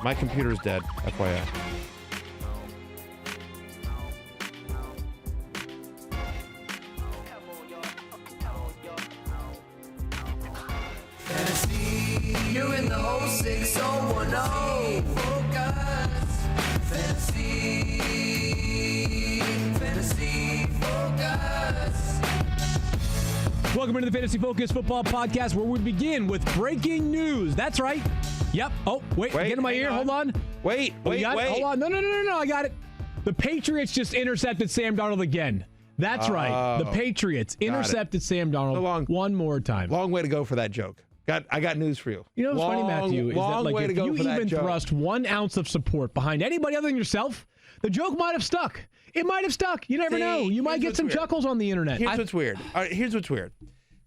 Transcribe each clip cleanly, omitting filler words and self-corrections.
My computer's dead, FYI. You're in the 06010 Focus. Fantasy Focus. Welcome into the Fantasy Focus Football Podcast, where we begin with breaking news. That's right. Yep. Oh, wait. Get in my ear. Hold on. Wait. Hold on. No. I got it. The Patriots just intercepted Sam Darnold again. That's right. The Patriots intercepted Sam Darnold one more time. Long way to go for that joke. I got news for you. You know what's funny, Matthew, is that like, if you even thrust 1 ounce of support behind anybody other than yourself, the joke might have stuck. It might have stuck. You never know. You might get some chuckles on the internet. Here's what's weird. All right, here's what's weird.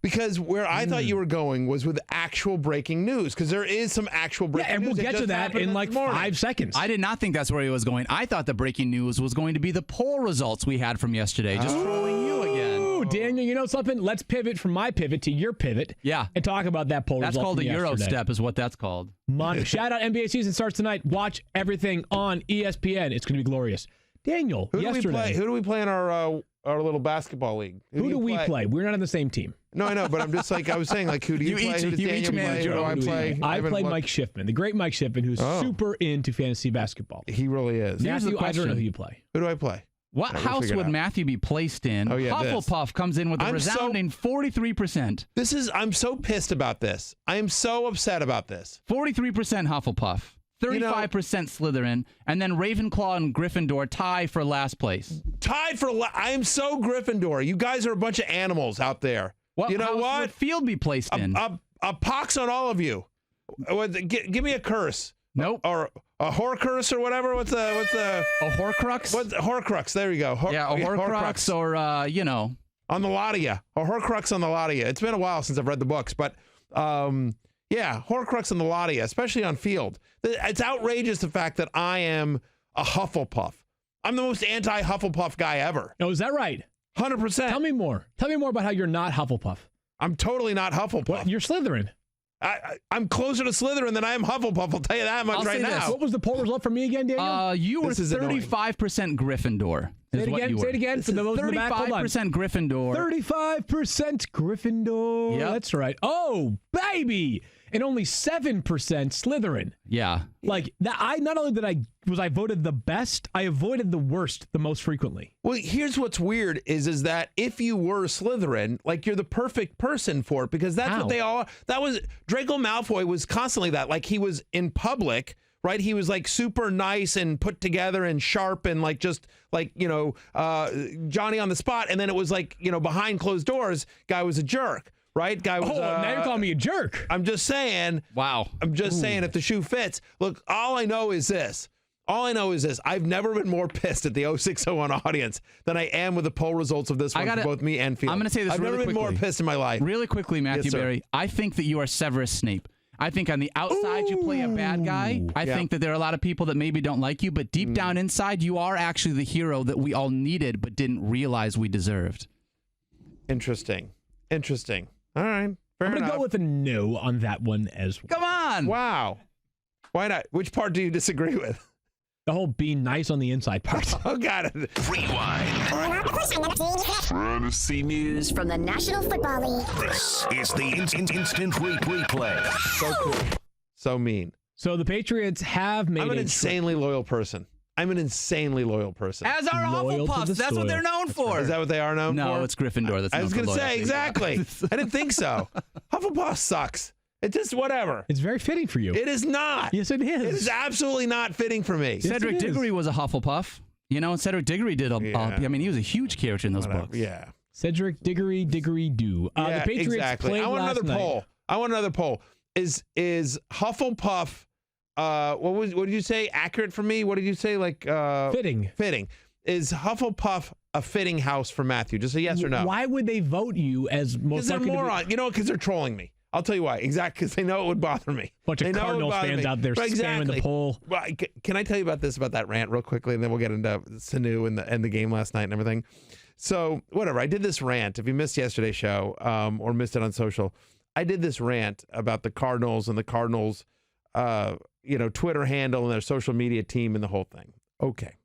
Because where I thought you were going was with actual breaking news, because there is some actual breaking news. And we'll get to that in like 5 seconds. I did not think that's where he was going. I thought the breaking news was going to be the poll results we had from yesterday. Just trolling you again. Daniel, you know something? Let's pivot from my pivot to your pivot. Yeah. And talk about that poll result. That's called a Euro Euro step is what that's called. Shout out, NBA season starts tonight. Watch everything on ESPN. It's going to be glorious. Daniel, Who do we play in our little basketball league? Who do we play? We're not on the same team. No, I know, but I'm just like, I was saying, like, who do you play? Who does Daniel play? Who do I play? I play Mike Schiffman, the great Mike Schiffman, who's super into fantasy basketball. He really is. Matthew, I don't know who you play. Who do I play? What house would Matthew be placed in? Oh, yeah, Hufflepuff comes in with a resounding 43%. I'm so pissed about this. I am so upset about this. 43% Hufflepuff. 35% Slytherin, and then Ravenclaw and Gryffindor tie for last place. I am so Gryffindor. You guys are a bunch of animals out there. What you know house what? would Field be placed in? A pox on all of you. Give me a curse. Nope. Or a Horcrux or whatever. What's a Horcrux? What's Horcrux? There you go. A Horcrux or on the lot of you. A Horcrux on the lot of you. It's been a while since I've read the books, but yeah, Horcrux on the lot of you, especially on Field. It's outrageous the fact that I am a Hufflepuff. I'm the most anti-Hufflepuff guy ever. Oh, is that right? 100%. Tell me more. Tell me more about how you're not Hufflepuff. I'm totally not Hufflepuff. What? You're Slytherin. I'm closer to Slytherin than I am Hufflepuff. I'll tell you that much right now. What was the poll result for me again, Daniel? You were 35% Gryffindor. Say it again. For the most 35% Gryffindor. 35% Gryffindor. Yep. That's right. Oh, baby. And only 7% Slytherin. Yeah. Like that. Not only did I voted the best, I avoided the worst the most frequently. Well, here's what's weird is that if you were Slytherin, like you're the perfect person for it, because that's what they all. That was Draco Malfoy was constantly that. Like he was in public, right? He was like super nice and put together and sharp and like just like Johnny on the spot, and then it was like behind closed doors, guy was a jerk. Right? Guy was. Oh, now you're calling me a jerk. I'm just saying. Wow. I'm just saying if the shoe fits. Look, all I know is this. I've never been more pissed at the 0601 audience than I am with the poll results of this one for both me and Field. I'm going to say this I've really never been quickly. more pissed in my life. Really quickly, Matthew Berry. I think that you are Severus Snape. I think on the outside you play a bad guy. I think that there are a lot of people that maybe don't like you, but deep down inside you are actually the hero that we all needed but didn't realize we deserved. Interesting. All right. I'm going to go with a no on that one as well. Come on. Wow. Why not? Which part do you disagree with? The whole being nice on the inside part. Oh, got it. Rewind. Fantasy news from the National Football League. This is the instant replay. So cool. So mean. So the Patriots have made I'm an insanely loyal person. As our Hufflepuffs. That's what they're known for. Is that what they are known for? No, it's Gryffindor. That's I was going to say, exactly. I didn't think so. Hufflepuff sucks. It's just whatever. It's very fitting for you. It is not. Yes, it is. It is absolutely not fitting for me. Yes, Cedric Diggory was a Hufflepuff. And Cedric Diggory did he was a huge character in those books. Yeah. Cedric Diggory do. The Patriots played I want last another night. poll. I want another poll. Is Hufflepuff what did you say? Accurate for me? What did you say? Like Fitting. Is Hufflepuff a fitting house for Matthew? Just a yes or no. Why would they vote you as most likely? Because they're morons. Because they're trolling me. I'll tell you why. Exactly, because they know it would bother me. Bunch of Cardinals fans out there spamming the poll. Well, can I tell you about that rant real quickly, and then we'll get into Sanu and the game last night and everything. So whatever, I did this rant. If you missed yesterday's show or missed it on social, I did this rant about the Cardinals and the Cardinals Twitter handle and their social media team and the whole thing. Okay.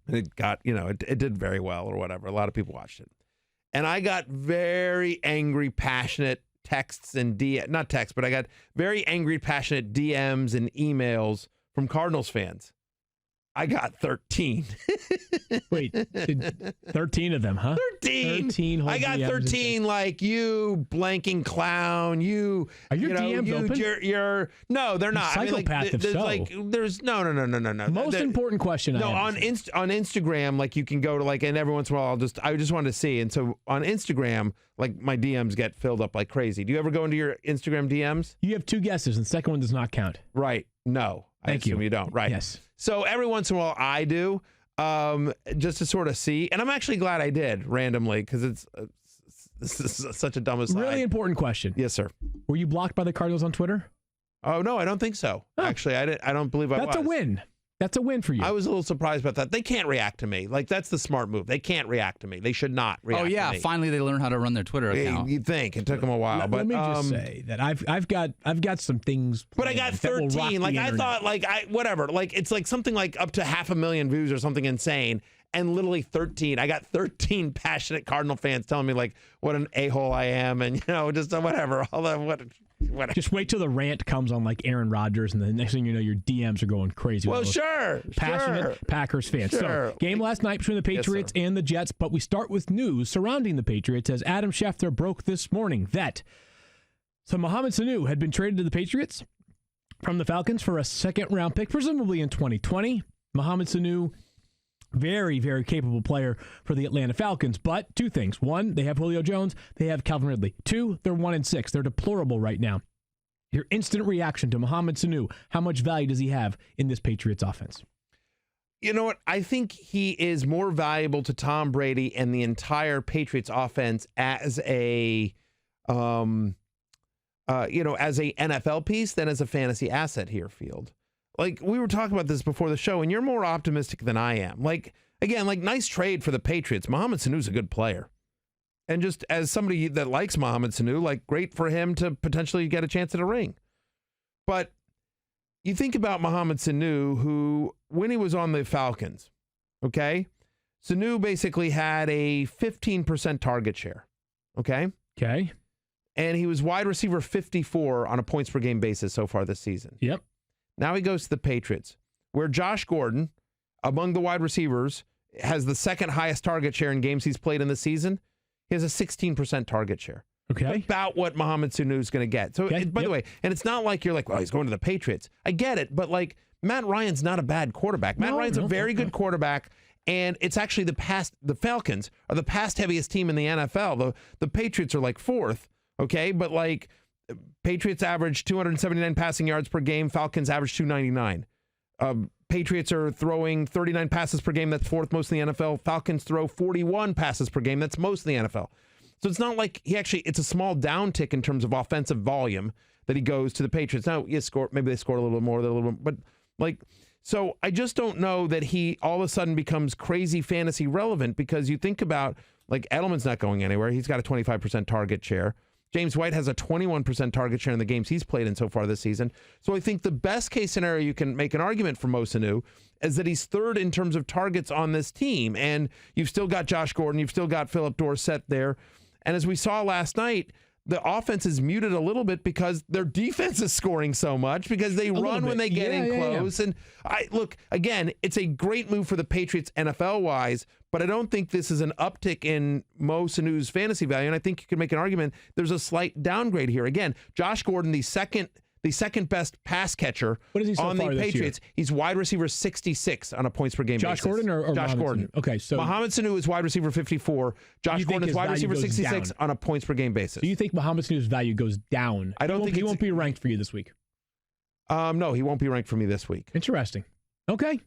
And it got, it did very well or whatever. A lot of people watched it. And I got very angry, passionate texts and not texts, but I got very angry, passionate DMs and emails from Cardinals fans. I got 13. Wait, 13 of them, huh? 13. I got 13 like you blanking clown. You Are your DMs open? You're no, they're not. Psychopath if so. There's no. Most important question I have. On Instagram, like you can go to and every once in a while I just wanted to see. And so on Instagram, like my DMs get filled up like crazy. Do you ever go into your Instagram DMs? You have 2 guesses and the second one does not count. Right. No. Thank you. You don't. Right. Yes. So every once in a while I do, just to sort of see. And I'm actually glad I did randomly because this is such a dumb aside. Really important question. Yes, sir. Were you blocked by the Cardinals on Twitter? Oh, no, I don't think so. Oh. Actually, I don't believe I was. That's a win. That's a win for you. I was a little surprised about that. They can't react to me. Like, that's the smart move. They can't react to me. They should not react to me. Oh, yeah. Finally, they learned how to run their Twitter account. You'd think. It took them a while. Let me just say that I've got some things. But I got 13. Like, I thought, whatever. Like, it's like something like up to 500,000 views or something insane. And literally 13. I got 13 passionate Cardinal fans telling me, like, what an a-hole I am. And, just whatever. All that, whatever. Just wait till the rant comes on like Aaron Rodgers, and the next thing you know, your DMs are going crazy. Well, sure. Passionate Packers fans. Sure. So, game last night between the Patriots and the Jets, but we start with news surrounding the Patriots as Adam Schefter broke this morning that Mohamed Sanu had been traded to the Patriots from the Falcons for a second-round pick, presumably in 2020. Mohamed Sanu, very, very capable player for the Atlanta Falcons. But 2 things. 1, they have Julio Jones. They have Calvin Ridley. 2, they're 1-6. They're deplorable right now. Your instant reaction to Mohamed Sanu, how much value does he have in this Patriots offense? You know what? I think he is more valuable to Tom Brady and the entire Patriots offense as a, as a NFL piece than as a fantasy asset here, Field. Like, we were talking about this before the show, and you're more optimistic than I am. Like, again, nice trade for the Patriots. Mohamed Sanu's a good player. And just as somebody that likes Mohamed Sanu, great for him to potentially get a chance at a ring. But you think about Mohamed Sanu, who, when he was on the Falcons, okay, Sanu basically had a 15% target share, okay? Okay. And he was wide receiver 54 on a points per game basis so far this season. Yep. Now he goes to the Patriots, where Josh Gordon, among the wide receivers, has the second highest target share in games he's played in the season. He has a 16% target share. Okay. About what Mohamed Sanu is going to get. So, by the way, and it's not like you're like, well, he's going to the Patriots. I get it, but Matt Ryan's not a bad quarterback. Matt Ryan's a very good quarterback, and it's actually the Falcons are the pass heaviest team in the NFL. The Patriots are 4th, okay? But Patriots average 279 passing yards per game. Falcons average 299. Patriots are throwing 39 passes per game. That's 4th most in the NFL. Falcons throw 41 passes per game. That's most in the NFL. So it's not like it's a small downtick in terms of offensive volume that he goes to the Patriots. Now, maybe they scored a little bit more, but so I just don't know that he all of a sudden becomes crazy fantasy relevant because you think about Edelman's not going anywhere. He's got a 25% target share. James White has a 21% target share in the games he's played in so far this season. So I think the best case scenario you can make an argument for Mo Sanu is that he's 3rd in terms of targets on this team. And you've still got Josh Gordon. You've still got Phillip Dorsett there. And as we saw last night, the offense is muted a little bit because their defense is scoring so much because they run when they get in close. Yeah. And look, again, it's a great move for the Patriots NFL-wise, but I don't think this is an uptick in Mo Sanu's fantasy value. And I think you can make an argument there's a slight downgrade here. Again, Josh Gordon, the second best pass catcher on the Patriots. He's wide receiver 66 on a points per game basis. Josh Gordon or Josh Gordon? Sanu? Okay, so Mohamed Sanu is wide receiver 54. Josh Gordon is wide receiver 66 on a points per game basis. Do you think Mohamed Sanu's value goes down? I don't think he won't be ranked for you this week. No, he won't be ranked for me this week. Interesting. Okay.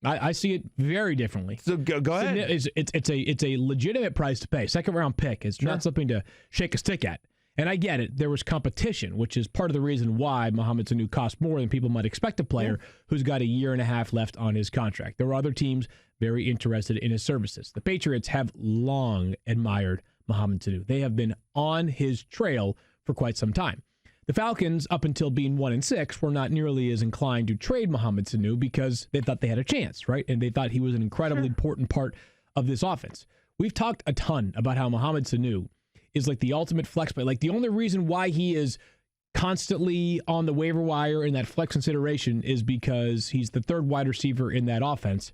I see it very differently. So go ahead. It's a legitimate price to pay. 2nd-round pick is not something to shake a stick at. And I get it. There was competition, which is part of the reason why Mohamed Sanu cost more than people might expect a player who's got a year and a half left on his contract. There are other teams very interested in his services. The Patriots have long admired Mohamed Sanu. They have been on his trail for quite some time. The Falcons, up until being 1-6, were not nearly as inclined to trade Mohamed Sanu because they thought they had a chance, right? And they thought he was an incredibly important part of this offense. We've talked a ton about how Mohamed Sanu is like the ultimate flex play. Like the only reason why he is constantly on the waiver wire in that flex consideration is because he's the third wide receiver in that offense.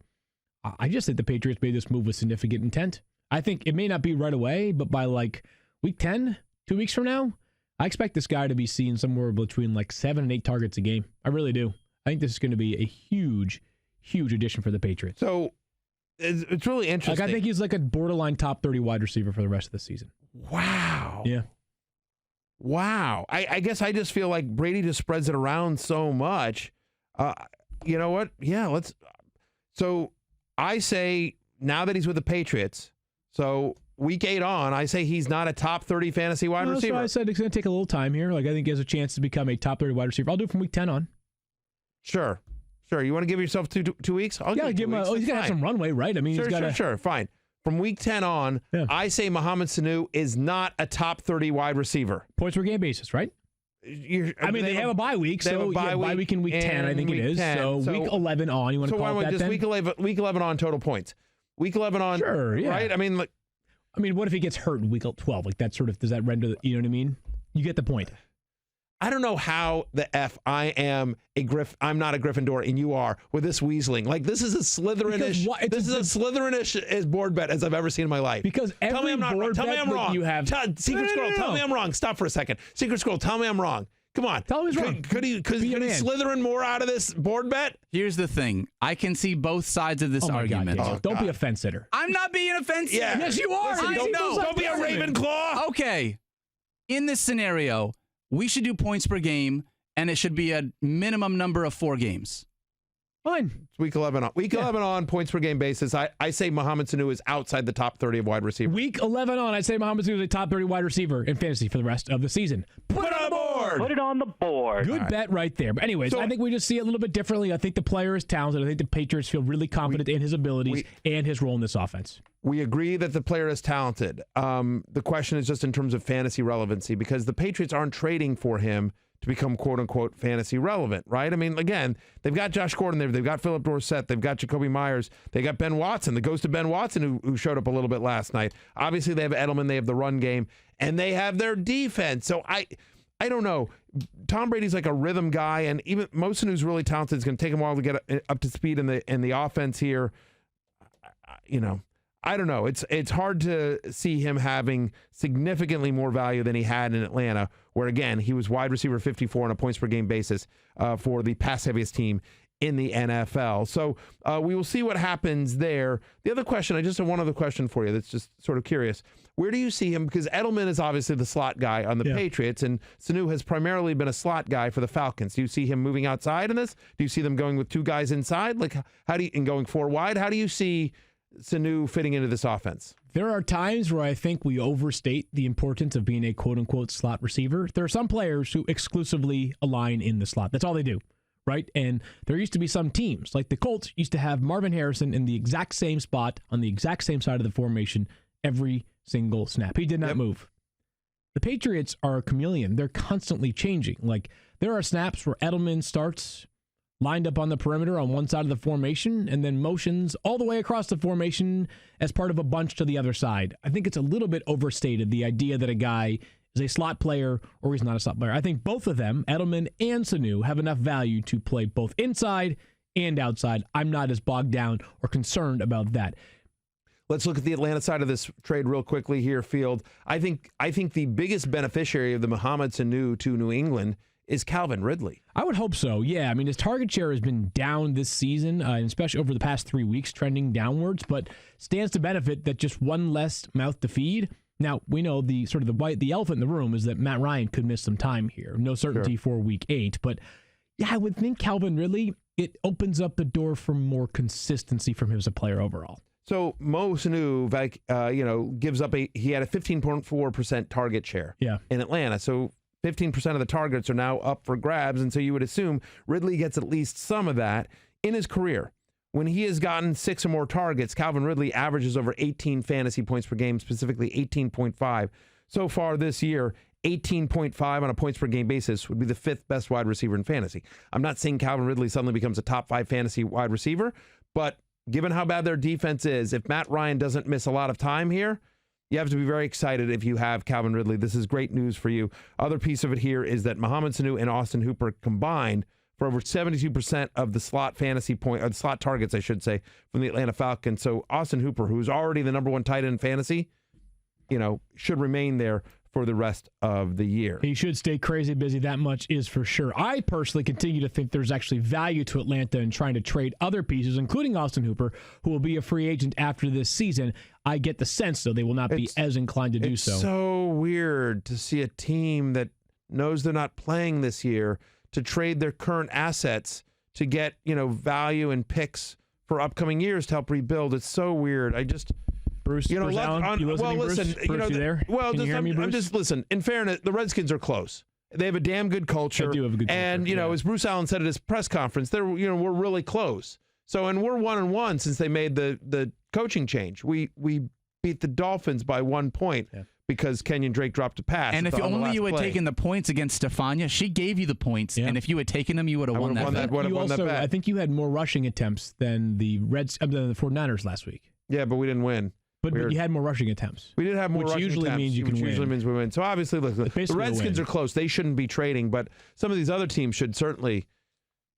I just think the Patriots made this move with significant intent. I think it may not be right away, but by like week 10, 2 weeks from now, I expect this guy to be seeing somewhere between like 7 and 8 targets a game. I really do. I think this is going to be a huge, huge addition for the Patriots. So it's really interesting. Like I think he's like a borderline top 30 wide receiver for the rest of the season. Wow. Yeah. Wow. I guess I just feel like Brady just spreads it around so much. You know what? Yeah, let's. So I say now that he's with the Patriots, so week 8 on, I say he's not a top 30 fantasy wide receiver. So I said it's going to take a little time here. Like I think he has a chance to become a top 30 wide receiver. I'll do it from week 10 on. Sure. You want to give yourself two weeks? I'll give him. He's got to have some runway, right? I mean, sure, he's got sure. Fine. From week 10 on, I say Mohamed Sanu is not a top 30 wide receiver. Points per game basis, right? They have a bye week, so bye week in week 10, I think it is. 10, so week 11 on, you want to call it that just then? Week 11 on total points. Week 11 on, sure, yeah. Right? I mean, what if he gets hurt in week 12? Like that sort of, does that render, you know what I mean? You get the point. I don't know how the F I am I'm not a Gryffindor and you are with this weaseling. Like this is a Slytherin-ish. This is a Slytherin-ish board bet as I've ever seen in my life. Because every tell me I'm not wrong. Tell me I'm wrong. You have Secret Scroll. Tell me I'm wrong. Stop for a second. Secret Scroll. Tell me I'm wrong. Come on. Tell me he's wrong. Could he Slytherin more out of this board bet? Here's the thing. I can see both sides of this argument. God, don't be a fence sitter. I'm not being offensive. Yeah. Yes, you are. Listen, don't be a Ravenclaw. Okay. In this scenario, we should do points per game, and it should be a minimum number of 4 games. Fine. It's week 11 on. Week 11 on points per game basis. I say Mohamed Sanu is outside the top 30 of wide receivers. Week 11 on, I say Mohamed Sanu is a top 30 wide receiver in fantasy for the rest of the season. Put it on the board. Put it on the board. Good bet right there. But anyways, I think we just see it a little bit differently. I think the player is talented. I think the Patriots feel really confident in his abilities and his role in this offense. We agree that the player is talented. The question is just in terms of fantasy relevancy because the Patriots aren't trading for him to become quote-unquote fantasy relevant, right? I mean, again, they've got Josh Gordon there. They've got Philip Dorsett. They've got Jacoby Myers. They got Ben Watson, the ghost of Ben Watson, who showed up a little bit last night. Obviously, they have Edelman. They have the run game. And they have their defense. So I don't know. Tom Brady's like a rhythm guy. And even Mosen, who's really talented, it's going to take him a while to get up to speed in the offense here. I don't know. It's hard to see him having significantly more value than he had in Atlanta, where, again, he was wide receiver 54 on a points per game basis for the pass-heaviest team in the NFL. So we will see what happens there. The other question, I just have one other question for you that's just sort of curious. Where do you see him? Because Edelman is obviously the slot guy on the Patriots, and Sanu has primarily been a slot guy for the Falcons. Do you see him moving outside in this? Do you see them going with 2 guys inside? Like, and going 4 wide? How do you see Sanu fitting into this offense? There are times where I think we overstate the importance of being a quote-unquote slot receiver. There are some players who exclusively align in the slot. That's all they do, right? And there used to be some teams, like the Colts used to have Marvin Harrison in the exact same spot on the exact same side of the formation every single snap. He did not move. The Patriots are a chameleon. They're constantly changing. Like, there are snaps where Edelman starts lined up on the perimeter on one side of the formation and then motions all the way across the formation as part of a bunch to the other side. I think it's a little bit overstated, the idea that a guy is a slot player or he's not a slot player. I think both of them, Edelman and Sanu, have enough value to play both inside and outside. I'm not as bogged down or concerned about that. Let's look at the Atlanta side of this trade real quickly here, Field. I think the biggest beneficiary of the Mohamed Sanu to New England is Calvin Ridley. I would hope so, yeah. I mean, his target share has been down this season, and especially over the past 3 weeks, trending downwards, but stands to benefit that just one less mouth to feed. Now, we know the elephant in the room is that Matt Ryan could miss some time here. No certainty for week 8, but yeah, I would think Calvin Ridley, it opens up the door for more consistency from him as a player overall. So Mo Sanu, gives up he had a 15.4% target share in Atlanta. So 15% of the targets are now up for grabs, and so you would assume Ridley gets at least some of that in his career. When he has gotten 6 or more targets, Calvin Ridley averages over 18 fantasy points per game, specifically 18.5 so far this year. 18.5 on a points per game basis, would be the 5th best wide receiver in fantasy. I'm not saying Calvin Ridley suddenly becomes a top 5 fantasy wide receiver, but given how bad their defense is, if Matt Ryan doesn't miss a lot of time here, you have to be very excited if you have Calvin Ridley. This is great news for you. Other piece of it here is that Mohamed Sanu and Austin Hooper combined for over 72% of the slot fantasy point, or the slot targets, I should say, from the Atlanta Falcons. So Austin Hooper, who's already the number 1 tight end in fantasy, should remain there for the rest of the year. He should stay crazy busy. That much is for sure. I personally continue to think there's actually value to Atlanta in trying to trade other pieces, including Austin Hooper, who will be a free agent after this season. I get the sense, though, they will not be as inclined to do so. It's so weird to see a team that knows they're not playing this year to trade their current assets to get, value and picks for upcoming years to help rebuild. It's so weird. Bruce Allen, you listening, listen, Bruce? Bruce, you there? Well, Can you hear me, Bruce? I'm just listen. In fairness, the Redskins are close. They have a damn good culture. They do have a good culture. And as Bruce Allen said at his press conference, we're really close. So, and we're 1-1 since they made the coaching change. We beat the Dolphins by 1 point. Yeah. Because Kenyon Drake dropped a pass. And if only you had taken the points against Stefania, she gave you the points. Yeah. And if you had taken them, you would have won that bet. I think you had more rushing attempts than the 49ers last week. Yeah, but we didn't win. But you had more rushing attempts. We did have more rushing attempts. Which usually means you can win. Which usually means we win. So obviously, look, the Redskins are close. They shouldn't be trading, but some of these other teams should certainly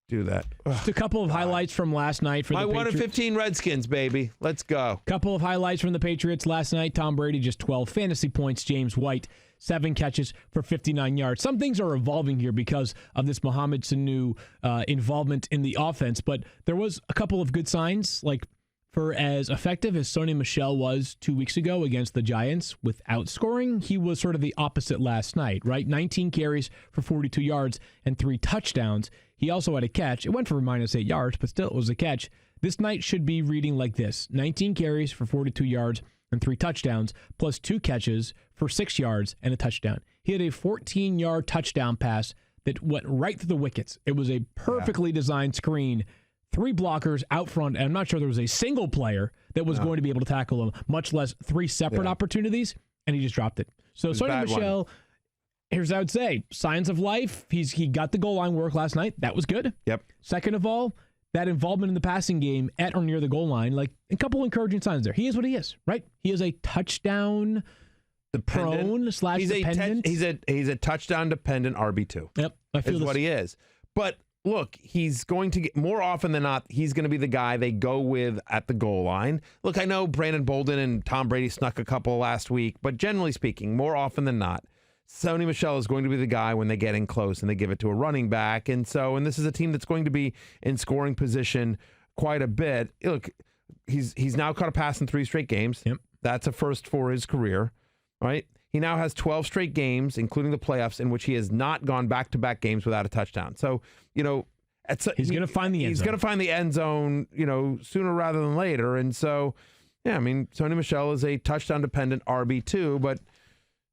do that. Just a couple of highlights from last night for the Patriots. 1-15 Redskins, baby. Let's go. Couple of highlights from the Patriots last night. Tom Brady, just 12 fantasy points. James White, 7 catches for 59 yards. Some things are evolving here because of this Mohamed Sanu involvement in the offense, but there was a couple of good signs, like for as effective as Sony Michel was 2 weeks ago against the Giants without scoring, he was sort of the opposite last night, right? 19 carries for 42 yards and 3 touchdowns. He also had a catch. It went for -8 yards, but still it was a catch. This night should be reading like this: 19 carries for 42 yards and 3 touchdowns, plus 2 catches for 6 yards and a touchdown. He had a 14-yard touchdown pass that went right through the wickets. It was a perfectly designed screen. 3 blockers out front, and I'm not sure there was a single player that was going to be able to tackle him, much less 3 separate opportunities, and he just dropped it. So Sony Michel, here's what I would say: signs of life. He got the goal line work last night. That was good. Yep. Second of all, that involvement in the passing game at or near the goal line, like a couple encouraging signs there. He is what he is, right? He is a touchdown prone / dependent. He's a touchdown dependent RB2. Yep. I feel what he is. But look, he's going to get more often than not, he's going to be the guy they go with at the goal line. Look, I know Brandon Bolden and Tom Brady snuck a couple last week, but generally speaking, more often than not, Sony Michel is going to be the guy when they get in close and they give it to a running back. And this is a team that's going to be in scoring position quite a bit. Look, he's now caught a pass in 3 straight games. Yep. That's a first for his career, right? He now has 12 straight games, including the playoffs, in which he has not gone back-to-back games without a touchdown. So, he's going to find the end zone. He's going to find the end zone, sooner rather than later. And so, Sony Michel is a touchdown-dependent RB2, but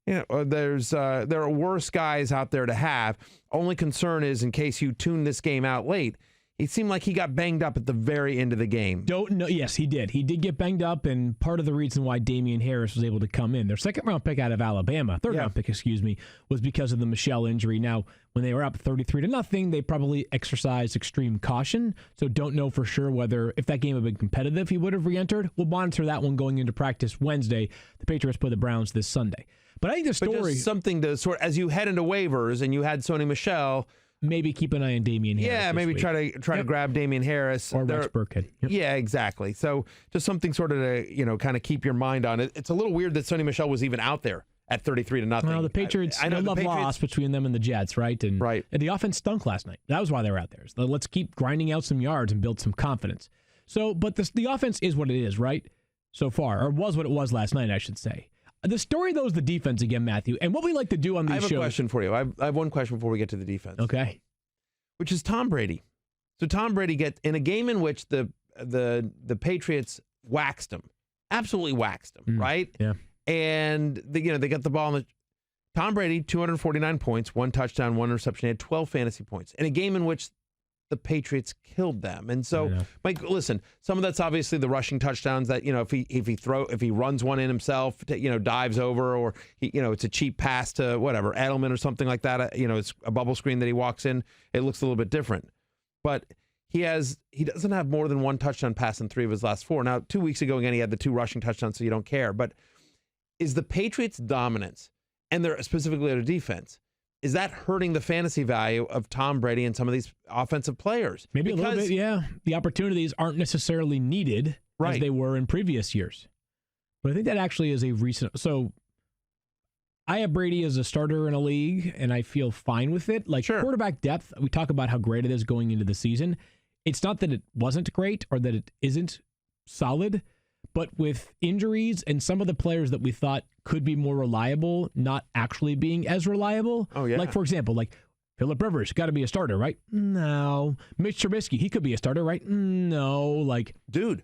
there are worse guys out there to have. Only concern is, in case you tune this game out late, it seemed like he got banged up at the very end of the game. Don't know. Yes, he did. He did get banged up, and part of the reason why Damian Harris was able to come in, their second-round pick out of Alabama, third-round pick, was because of the Michel injury. Now, when they were up 33-0, they probably exercised extreme caution, so don't know for sure whether, if that game had been competitive, he would have re-entered. We'll monitor that one going into practice Wednesday. The Patriots play the Browns this Sunday. But I think the story... But just something to sort as you head into waivers and you had Sony Michel... Maybe keep an eye on Damian Harris. Yeah, maybe try to grab Damian Harris. Or Rex Burkhead. Yep. Yeah, exactly. So just something sort of to, kind of keep your mind on it. It's a little weird that Sony Michel was even out there at 33-0. Well, the Patriots, I know the Patriots lost between them and the Jets, right? And the offense stunk last night. That was why they were out there. So let's keep grinding out some yards and build some confidence. So, but the offense is what it is, right? So far, or was what it was last night, I should say. The story, though, is the defense again, Matthew. And what we like to do on these shows... I have a question for you. I have one question before we get to the defense. Okay. Which is Tom Brady. So Tom Brady gets in a game in which the Patriots waxed him, absolutely waxed him, right? Yeah. And they got the ball. Tom Brady, 249 points, 1 touchdown, 1 interception. He had 12 fantasy points in a game in which the Patriots killed them. And so, Mike, listen, some of that's obviously the rushing touchdowns that, if he runs one in himself, dives over, or it's a cheap pass to whatever, Edelman or something like that, it's a bubble screen that he walks in, it looks a little bit different. But he doesn't have more than one touchdown pass in 3 of his last 4. Now, 2 weeks ago, again, he had the 2 rushing touchdowns, so you don't care. But is the Patriots' dominance, and specifically their defense, is that hurting the fantasy value of Tom Brady and some of these offensive players? Maybe a little bit, yeah. The opportunities aren't necessarily needed as they were in previous years. But I think that actually is a recent... So I have Brady as a starter in a league, and I feel fine with it. Quarterback depth, we talk about how great it is going into the season. It's not that it wasn't great or that it isn't solid, but with injuries and some of the players that we thought could be more reliable not actually being as reliable. Oh, yeah. Like, for example, Phillip Rivers, got to be a starter, right? No. Mitch Trubisky, he could be a starter, right? No. Dude,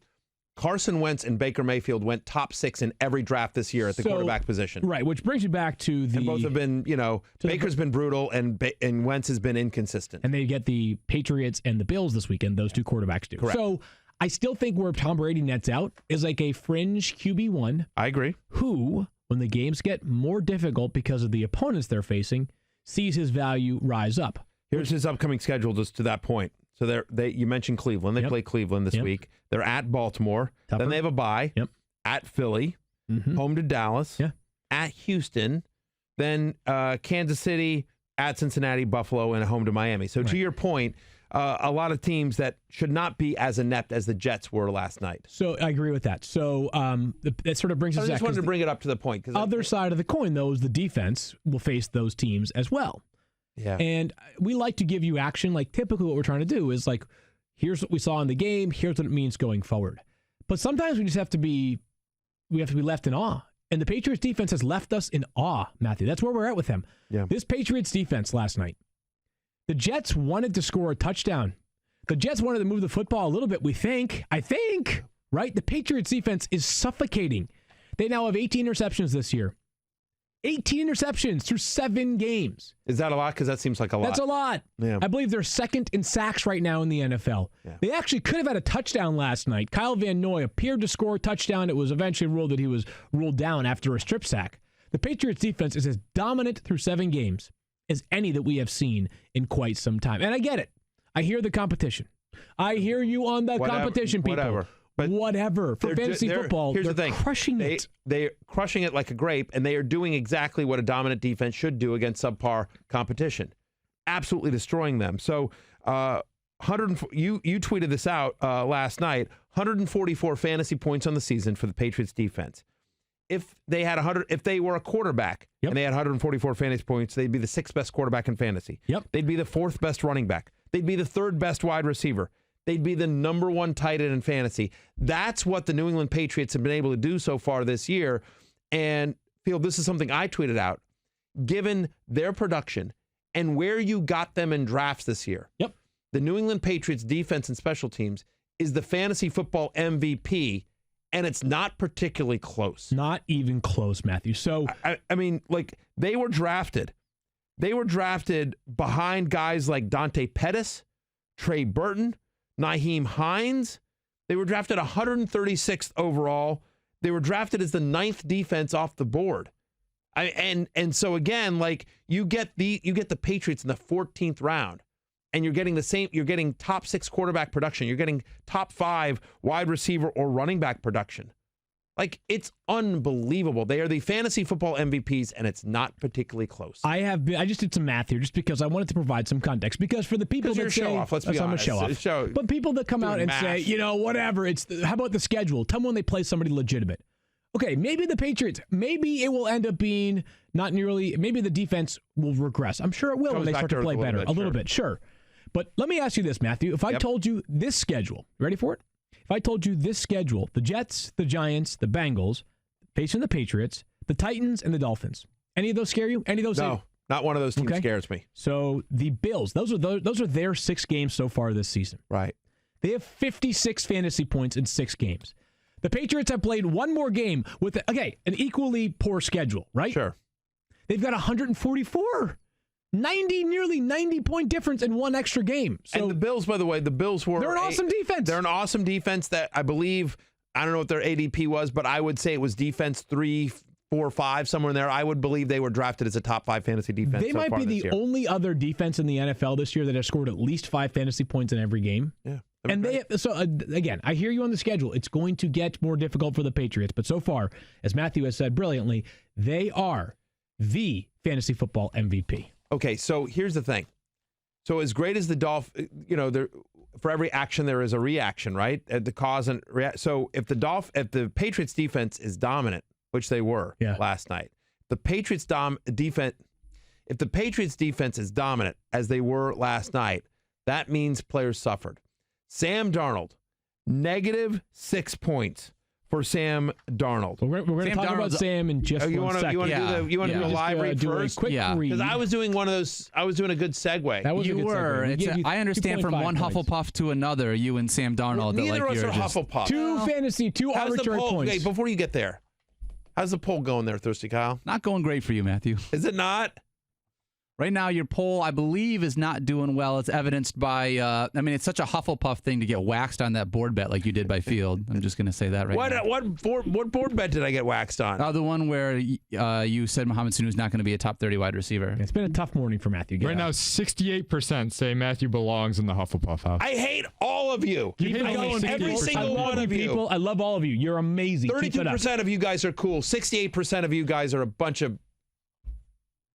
Carson Wentz and Baker Mayfield went top 6 in every draft this year at the quarterback position. Right, which brings you back to the... And both have been, Baker's been brutal and Wentz has been inconsistent. And they get the Patriots and the Bills this weekend, those 2 quarterbacks do. Correct. So I still think where Tom Brady nets out is like a fringe QB1. I agree. Who, when the games get more difficult because of the opponents they're facing, sees his value rise up. Here's his upcoming schedule just to that point. So you mentioned Cleveland. They play Cleveland this week. They're at Baltimore. Tougher. Then they have a bye. At Philly. Home to Dallas. At Houston. Then Kansas City, at Cincinnati, Buffalo, and home to Miami. So to your point, a lot of teams that should not be as inept as the Jets were last night. So I agree with that. So that sort of brings us back. I just wanted to bring it up to the point. Other side of the coin, though, is the defense will face those teams as well. Yeah. And we like to give you action. Typically what we're trying to do is here's what we saw in the game. Here's what it means going forward. But sometimes we have to be left in awe. And the Patriots defense has left us in awe, Matthew. That's where we're at with them. Yeah. This Patriots defense last night, the Jets wanted to score a touchdown. The Jets wanted to move the football a little bit, I think, right? The Patriots defense is suffocating. They now have 18 interceptions this year. 18 interceptions through 7 games. Is that a lot? Because that seems like a lot. That's a lot. Yeah. I believe they're second in sacks right now in the NFL. Yeah. They actually could have had a touchdown last night. Kyle Van Noy appeared to score a touchdown. It was eventually ruled that he was ruled down after a strip sack. The Patriots defense is as dominant through 7 games as any that we have seen in quite some time. And I get it. I hear the competition. I hear you on the competition, people. Whatever. For fantasy football, here's they're the thing. Crushing it. They're crushing it like a grape, and they are doing exactly what a dominant defense should do against subpar competition. Absolutely destroying them. So you tweeted this out last night, 144 fantasy points on the season for the Patriots defense. If they had if they were a quarterback and they had 144 fantasy points, they'd be the 6th best quarterback in fantasy. They'd be the 4th best running back. They'd be the 3rd best wide receiver. They'd be the number 1 tight end in fantasy. That's what the New England Patriots have been able to do so far this year. And Phil, this is something I tweeted out. Given their production and where you got them in drafts this year, the New England Patriots defense and special teams is the fantasy football MVP, and it's not particularly close. Not even close, Matthew. So I mean, they were drafted. They were drafted behind guys like Dante Pettis, Trey Burton, Nyheim Hines. They were drafted 136th overall. They were drafted as the 9th defense off the board. And so again, you get the Patriots in the 14th round, and you're getting you're getting top 6 quarterback production. You're getting top 5 wide receiver or running back production. It's unbelievable. They are the fantasy football MVPs, and it's not particularly close. I just did some math here just because I wanted to provide some context. Because for the people that say, show off, let's be honest. I'm a show off. But people that come out and say, whatever, how about the schedule? Tell me when they play somebody legitimate. Okay, maybe the Patriots, maybe it will end up being not nearly, maybe the defense will regress. I'm sure it will when they start to play better. A little bit, sure. But let me ask you this, Matthew. If I told you this schedule, ready for it? If I told you this schedule, the Jets, the Giants, the Bengals, facing the Patriots, the Titans, and the Dolphins, any of those scare you? Any of those? No, not one of those teams scares me. So the Bills, those are their 6 games so far this season. Right. They have 56 fantasy points in 6 games. The Patriots have played one more game with, an equally poor schedule, right? Sure. They've got 144. nearly 90-point difference in one extra game. So and the Bills, by the way, they're an awesome defense. They're an awesome defense that I believe, I don't know what their ADP was, but I would say it was defense 3, 4, 5, somewhere in there. I would believe they were drafted as a top 5 fantasy defense. They might be the only other defense in the NFL this year that has scored at least 5 fantasy points in every game. Yeah. And again, I hear you on the schedule. It's going to get more difficult for the Patriots, but so far, as Matthew has said brilliantly, they are the fantasy football MVP. Okay, so here's the thing. So as great as the Dolphins, for every action there is a reaction, right? The cause and react. So if the Patriots defense is dominant, which they were last night, if the Patriots defense is dominant as they were last night, that means players suffered. Sam Darnold, -6 points for Sam Darnold. We're going to talk about Sam in just one second. You want to do a live read first? A quick read. Because I was doing one of those. I was doing a good segue. That was you a good were. segue. I understand from one points. Hufflepuff to another. You and Sam Darnold. Neither of us are Hufflepuff. Two arbitrary points. Okay, before you get there, how's the poll going there, Thirsty Kyle? Not going great for you, Matthew. Is it not? Right now, your poll, I believe, is not doing well. It's evidenced by, it's such a Hufflepuff thing to get waxed on that board bet like you did by Field. I'm just going to say that right now. What board bet did I get waxed on? The one where you said Mohamed Sanu is not going to be a top 30 wide receiver. It's been a tough morning for Matthew. Right now, 68% say Matthew belongs in the Hufflepuff house. I hate all of you. Every single one of you. People, I love all of you. You're amazing. 32% of you guys are cool. 68% of you guys are a bunch of...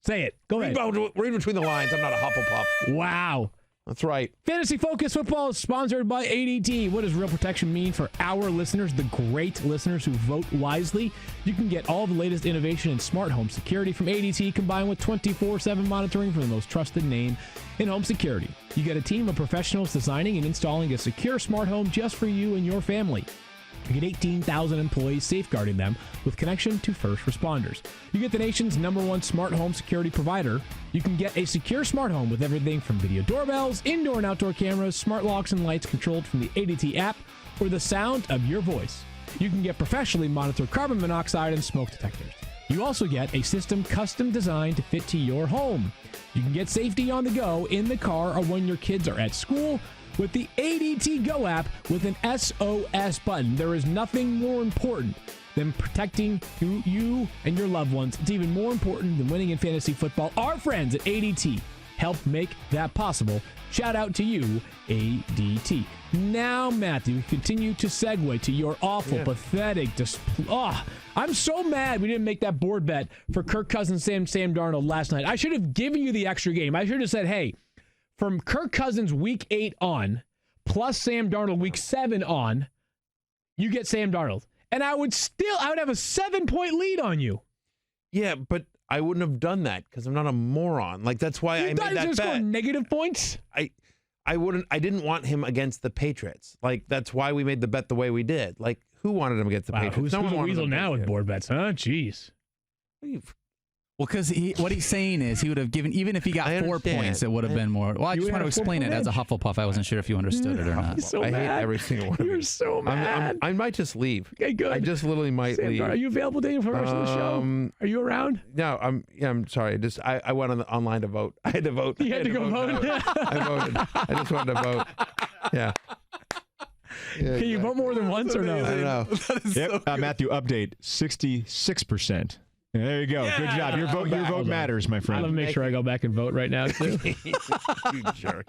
Say it. Go ahead. Read between the lines. I'm not a Hufflepuff. Wow. That's right. Fantasy Focus Football is sponsored by ADT. What does real protection mean for our listeners, the great listeners who vote wisely? You can get all the latest innovation in smart home security from ADT combined with 24/7 monitoring from the most trusted name in home security. You get a team of professionals designing and installing a secure smart home just for you and your family. You get 18,000 employees safeguarding them with connection to first responders. You get the nation's #1 smart home security provider. You can get a secure smart home with everything from video doorbells, indoor and outdoor cameras, smart locks and lights controlled from the ADT app, or the sound of your voice. You can get professionally monitored carbon monoxide and smoke detectors. You also get a system custom designed to fit to your home. You can get safety on the go in the car or when your kids are at school with the ADT Go app with an SOS button. There is nothing more important than protecting you and your loved ones. It's even more important than winning in fantasy football. Our friends at ADT help make that possible. Shout out to you, ADT. Now, Matthew, continue to segue to your awful, pathetic I'm so mad we didn't make that board bet for Kirk Cousins, Sam Darnold last night. I should have given you the extra game. I should have said, hey, from Kirk Cousins week 8 on, plus Sam Darnold week 7 on, you get Sam Darnold. And I would have a 7-point lead on you. Yeah, but I wouldn't have done that because I'm not a moron. Like, that's why I made that bet. Negative points? I didn't want him against the Patriots. Like, that's why we made the bet the way we did. Like, who wanted him against the Patriots? Who's a weasel now with board bets, huh? Jeez. Well, because what he's saying is he would have given, even if he got 4 points, it would have been more. Well, I just want to explain it as a Hufflepuff. I wasn't sure if you understood it or not. I hate every single one of you. You're so mad. I might just leave. Okay, good. I just literally might leave. Are you available, Daniel, for the rest of the show? Are you around? No, I'm sorry. I went online to vote. I had to vote. You had to go vote? I voted. I just wanted to vote. Yeah. Can you vote more than once or no? I don't know. Yep. Matthew, update 66%. There you go. Yeah. Good job. Your vote matters, my friend. I'm going to make sure I go back and vote right now, too. You jerk.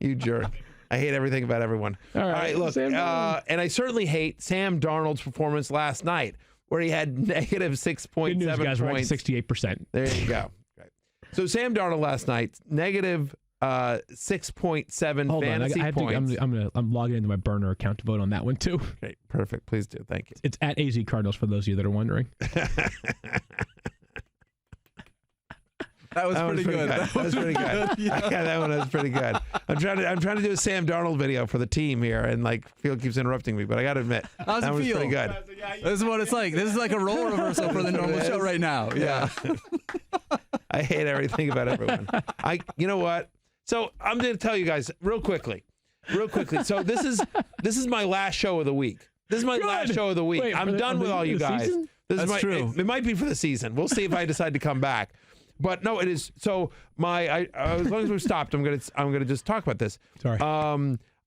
You jerk. I hate everything about everyone. All right, look, and I certainly hate Sam Darnold's performance last night, where he had -6.7 Good news, guys, points. We're at 68%. There you go. Okay. So Sam Darnold last night, -6.7 fantasy points. I'm logging into my burner account to vote on that one, too. Okay, perfect. Please do. Thank you. It's at AZ Cardinals for those of you that are wondering. That was pretty good. That was pretty good. Yeah, that one was pretty good. I'm trying to do a Sam Darnold video for the team here, and like Field keeps interrupting me, but I got to admit, that was pretty good. This is what it's like. This is like a role reversal for the normal show right now. Yeah. I hate everything about everyone. You know what? So I'm going to tell you guys real quickly. So this is my last show of the week. This is my last show of the week. I'm done with all you guys. That's true. It might be for the season. We'll see if I decide to come back. But no, it is. So as long as we've stopped, I'm gonna just talk about this. Sorry.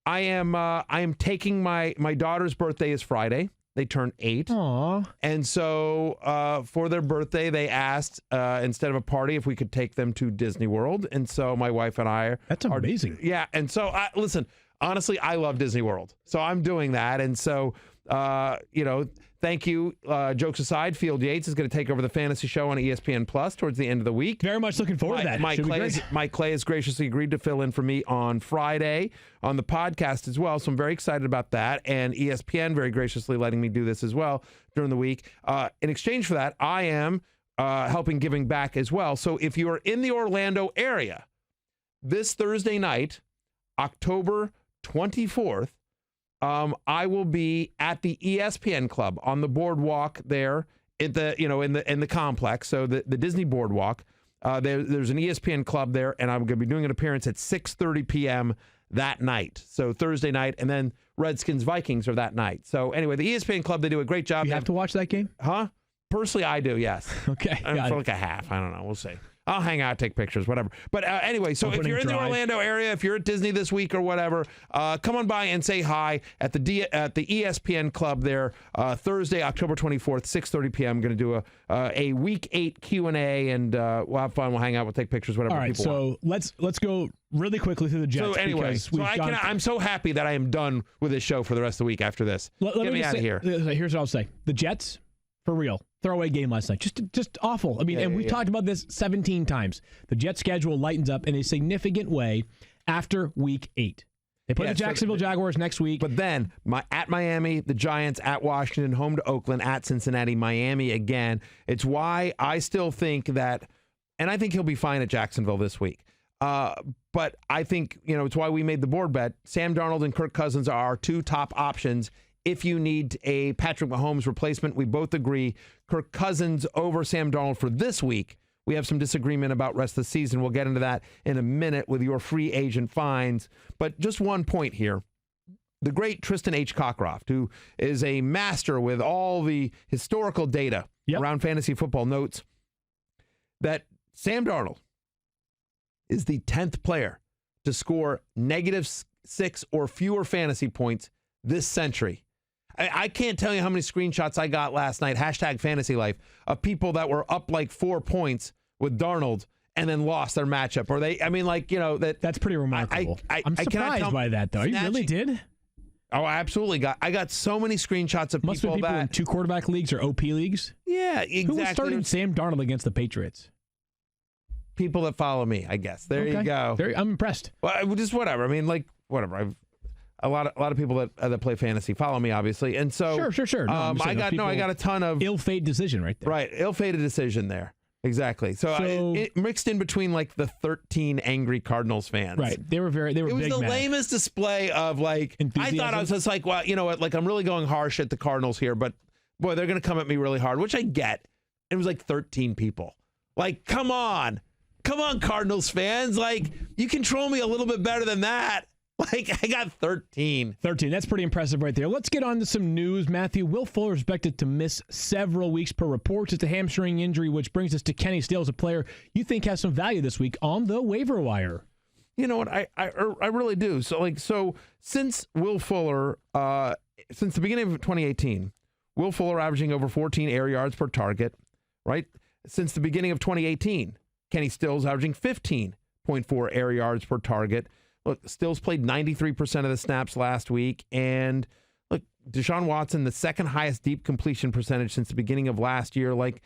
I am taking my daughter's birthday is Friday. They turn 8. Aww. And so for their birthday, they asked instead of a party if we could take them to Disney World. And so my wife and I That's amazing. Yeah. And so listen, honestly, I love Disney World, so I'm doing that. And so thank you. Jokes aside, Field Yates is going to take over the fantasy show on ESPN Plus towards the end of the week. Very much looking forward to that. Mike Clay has graciously agreed to fill in for me on Friday on the podcast as well. So I'm very excited about that. And ESPN very graciously letting me do this as well during the week. In exchange for that, I am helping giving back as well. So if you are in the Orlando area this Thursday night, October 24th, I will be at the ESPN Club on the boardwalk there at the in the complex. So the Disney boardwalk. There's an ESPN Club there, and I'm going to be doing an appearance at 6:30 p.m. that night. So Thursday night, and then Redskins Vikings are that night. So anyway, the ESPN Club, they do a great job. You have to watch that game? Huh? Personally, I do. Yes. Okay. For like a half. I don't know. We'll see. I'll hang out, take pictures, whatever. But anyway, so if you're in the Orlando area, if you're at Disney this week or whatever, come on by and say hi at the ESPN Club there Thursday, October 24th, 6:30 p.m. I'm going to do a Week 8 Q&A, and we'll have fun. We'll hang out. We'll take pictures, whatever. All right, people want. so let's go really quickly through the Jets. So anyway, I'm so happy that I am done with this show for the rest of the week after this. Get me out of here. Here's what I'll say: the Jets, for real. Throwaway game last night. Just awful. I mean, we've talked about this 17 times. The Jets schedule lightens up in a significant way after Week 8. They play the Jacksonville Jaguars next week. But then at Miami, the Giants, at Washington, home to Oakland, at Cincinnati, Miami again. It's why I still think that, and I think he'll be fine at Jacksonville this week. But I think, it's why we made the board bet. Sam Darnold and Kirk Cousins are our two top options. If you need a Patrick Mahomes replacement, we both agree Kirk Cousins over Sam Darnold for this week. We have some disagreement about rest of the season. We'll get into that in a minute with your free agent finds. But just one point here. The great Tristan H. Cockcroft, who is a master with all the historical data around fantasy football, notes that Sam Darnold is the 10th player to score -6 or fewer fantasy points this century. I can't tell you how many screenshots I got last night, #FantasyLife, of people that were up like 4 points with Darnold and then lost their matchup. Or that's pretty remarkable. I'm surprised by that, though. You really did? Oh, I absolutely I got so many screenshots of Must people be people that in 2 quarterback leagues or OP leagues. Yeah, exactly. Who was starting Sam Darnold against the Patriots? People that follow me, I guess. There you go. I'm impressed. Well, just whatever. I mean, whatever. A lot of people that play fantasy follow me, obviously, and so sure. No, I got a ton of ill-fated decision right there. Right, ill-fated decision there. Exactly. So it mixed in between like the 13 angry Cardinals fans. Right. They were It was the lamest display of enthusiasm. I thought I was just like, well, you know what? Like I'm really going harsh at the Cardinals here, but boy, they're going to come at me really hard, which I get. It was like 13 people. Like, come on, Cardinals fans. Like you control me a little bit better than that. Like, I got 13. 13. That's pretty impressive right there. Let's get on to some news. Matthew, Will Fuller is expected to miss several weeks per reports. It's a hamstring injury, which brings us to Kenny Stills, a player you think has some value this week on the waiver wire. You know what? I really do. So since Will Fuller, since the beginning of 2018, Will Fuller averaging over 14 air yards per target, right? Since the beginning of 2018, Kenny Stills averaging 15.4 air yards per target. Look, Stills played 93% of the snaps last week. And look, Deshaun Watson, the second highest deep completion percentage since the beginning of last year. Like,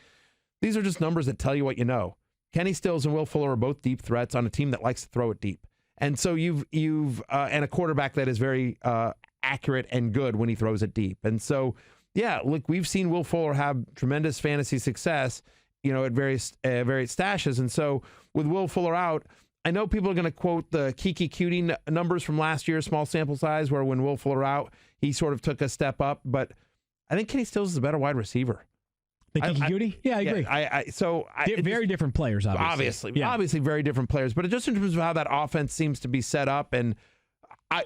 these are just numbers that tell you what you know. Kenny Stills and Will Fuller are both deep threats on a team that likes to throw it deep. And so you've and a quarterback that is very accurate and good when he throws it deep. And so, yeah, look, we've seen Will Fuller have tremendous fantasy success, at various stashes. And so with Will Fuller out, I know people are going to quote the Kiki Cutie numbers from last year, small sample size, where when Will Fuller out, he sort of took a step up. But I think Kenny Stills is a better wide receiver. The Kiki Cutie? Yeah, I agree. Very different players, obviously. Obviously very different players. But just in terms of how that offense seems to be set up, and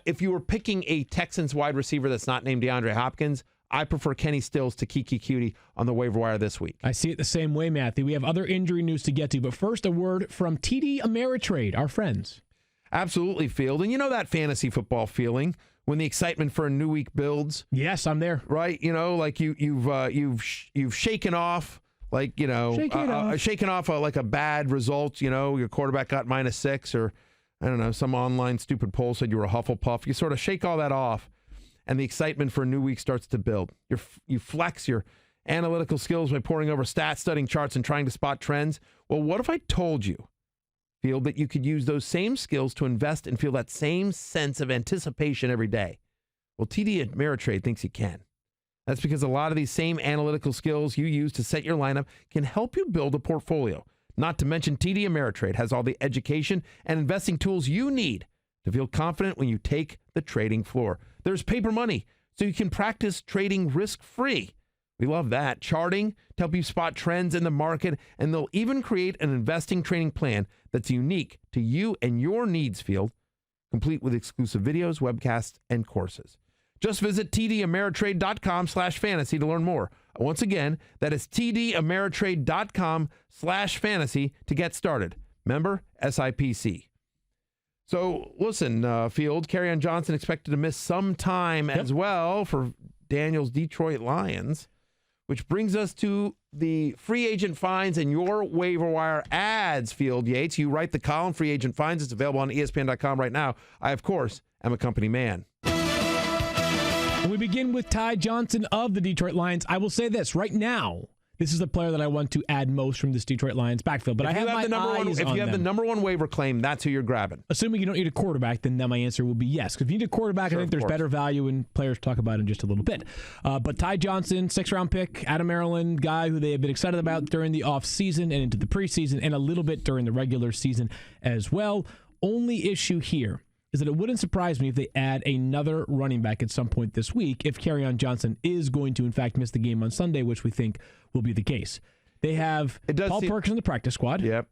if you were picking a Texans wide receiver that's not named DeAndre Hopkins, I prefer Kenny Stills to Kiki Cutie on the waiver wire this week. I see it the same way, Matthew. We have other injury news to get to, but first a word from TD Ameritrade, our friends. Absolutely, Field. And you know that fantasy football feeling when the excitement for a new week builds? Yes, I'm there. Right? You know, like you've shaken off, like, you know, shaken off like a bad result. You know, your quarterback got -6, or I don't know, some online stupid poll said you were a Hufflepuff. You sort of shake all that off, and the excitement for a new week starts to build. You flex your analytical skills by poring over stats, studying charts, and trying to spot trends. Well, what if I told you, Field, that you could use those same skills to invest and feel that same sense of anticipation every day? Well, TD Ameritrade thinks you can. That's because a lot of these same analytical skills you use to set your lineup can help you build a portfolio. Not to mention, TD Ameritrade has all the education and investing tools you need to feel confident when you take the trading floor. There's paper money, so you can practice trading risk-free. We love that. Charting to help you spot trends in the market, and they'll even create an investing training plan that's unique to you and your needs, Field, complete with exclusive videos, webcasts, and courses. Just visit tdameritrade.com/fantasy to learn more. Once again, that is tdameritrade.com/fantasy to get started. Member SIPC. So listen, Field, Kerryon Johnson expected to miss some time as well for Daniel's Detroit Lions, which brings us to the free agent finds and your waiver wire ads, Field Yates. You write the column, free agent finds. It's available on ESPN.com right now. I, of course, am a company man. We begin with Ty Johnson of the Detroit Lions. I will say this right now. This is the player that I want to add most from this Detroit Lions backfield. But I have my eyes on them. If you have the number one waiver claim, that's who you're grabbing. Assuming you don't need a quarterback, then my answer will be yes. Because if you need a quarterback, I think there's better value in players to talk about in just a little bit. But Ty Johnson, 6th-round pick, out of Maryland, guy who they have been excited about during the offseason and into the preseason and a little bit during the regular season as well. Only issue here is that it wouldn't surprise me if they add another running back at some point this week if Kerryon Johnson is going to, in fact, miss the game on Sunday, which we think will be the case. They have Paul Perkins in the practice squad. Yep.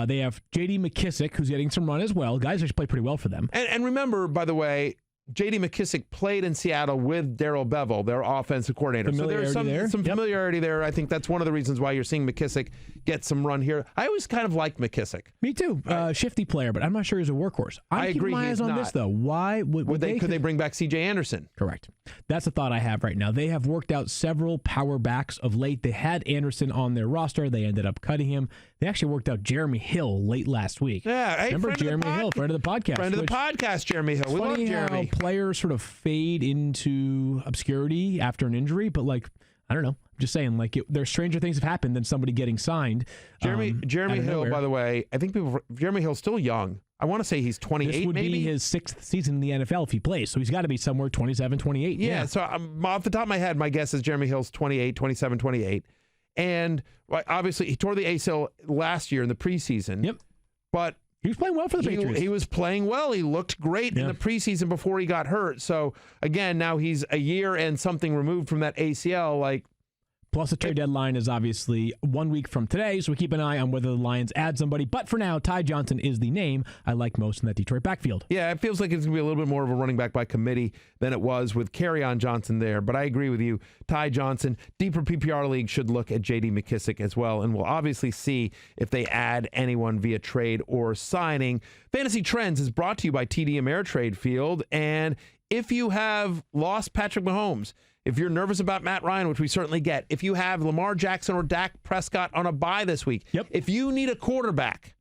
They have J.D. McKissick, who's getting some run as well. Guys actually play pretty well for them. And remember, by the way, J.D. McKissick played in Seattle with Darrell Bevell, their offensive coordinator. So there's some familiarity there. I think that's one of the reasons why you're seeing McKissick get some run here. I always kind of liked McKissick. Me too. Shifty player, but I'm not sure he's a workhorse. I agree. My eyes on this, though. Why would they? Could they bring back C.J. Anderson? Correct. That's a thought I have right now. They have worked out several power backs of late. They had Anderson on their roster. They ended up cutting him. They actually worked out Jeremy Hill late last week. Yeah. Hey, remember Jeremy Hill, friend of the podcast. Friend of the podcast, Jeremy Hill. We love Jeremy. How players sort of fade into obscurity after an injury, but I don't know. I'm just saying, there's stranger things have happened than somebody getting signed. Jeremy Hill, by the way, I think Jeremy Hill's still young. I want to say he's 28, This would be his 6th season in the NFL if he plays, so he's got to be somewhere 27, 28. Yeah, so off the top of my head, my guess is Jeremy Hill's 28, 27, 28. And obviously, he tore the ACL last year in the preseason. Yep. But he was playing well for the Patriots. He was playing well. He looked great in the preseason before he got hurt. So, again, now he's a year and something removed from that ACL. Plus, the trade deadline is obviously 1 week from today, so we keep an eye on whether the Lions add somebody. But for now, Ty Johnson is the name I like most in that Detroit backfield. Yeah, it feels like it's going to be a little bit more of a running back by committee than it was with Kerryon Johnson there. But I agree with you. Ty Johnson, deeper PPR league, should look at J.D. McKissick as well. And we'll obviously see if they add anyone via trade or signing. Fantasy Trends is brought to you by TD Ameritrade, Field. And if you have lost Patrick Mahomes, if you're nervous about Matt Ryan, which we certainly get, if you have Lamar Jackson or Dak Prescott on a bye this week, if you need a quarterback,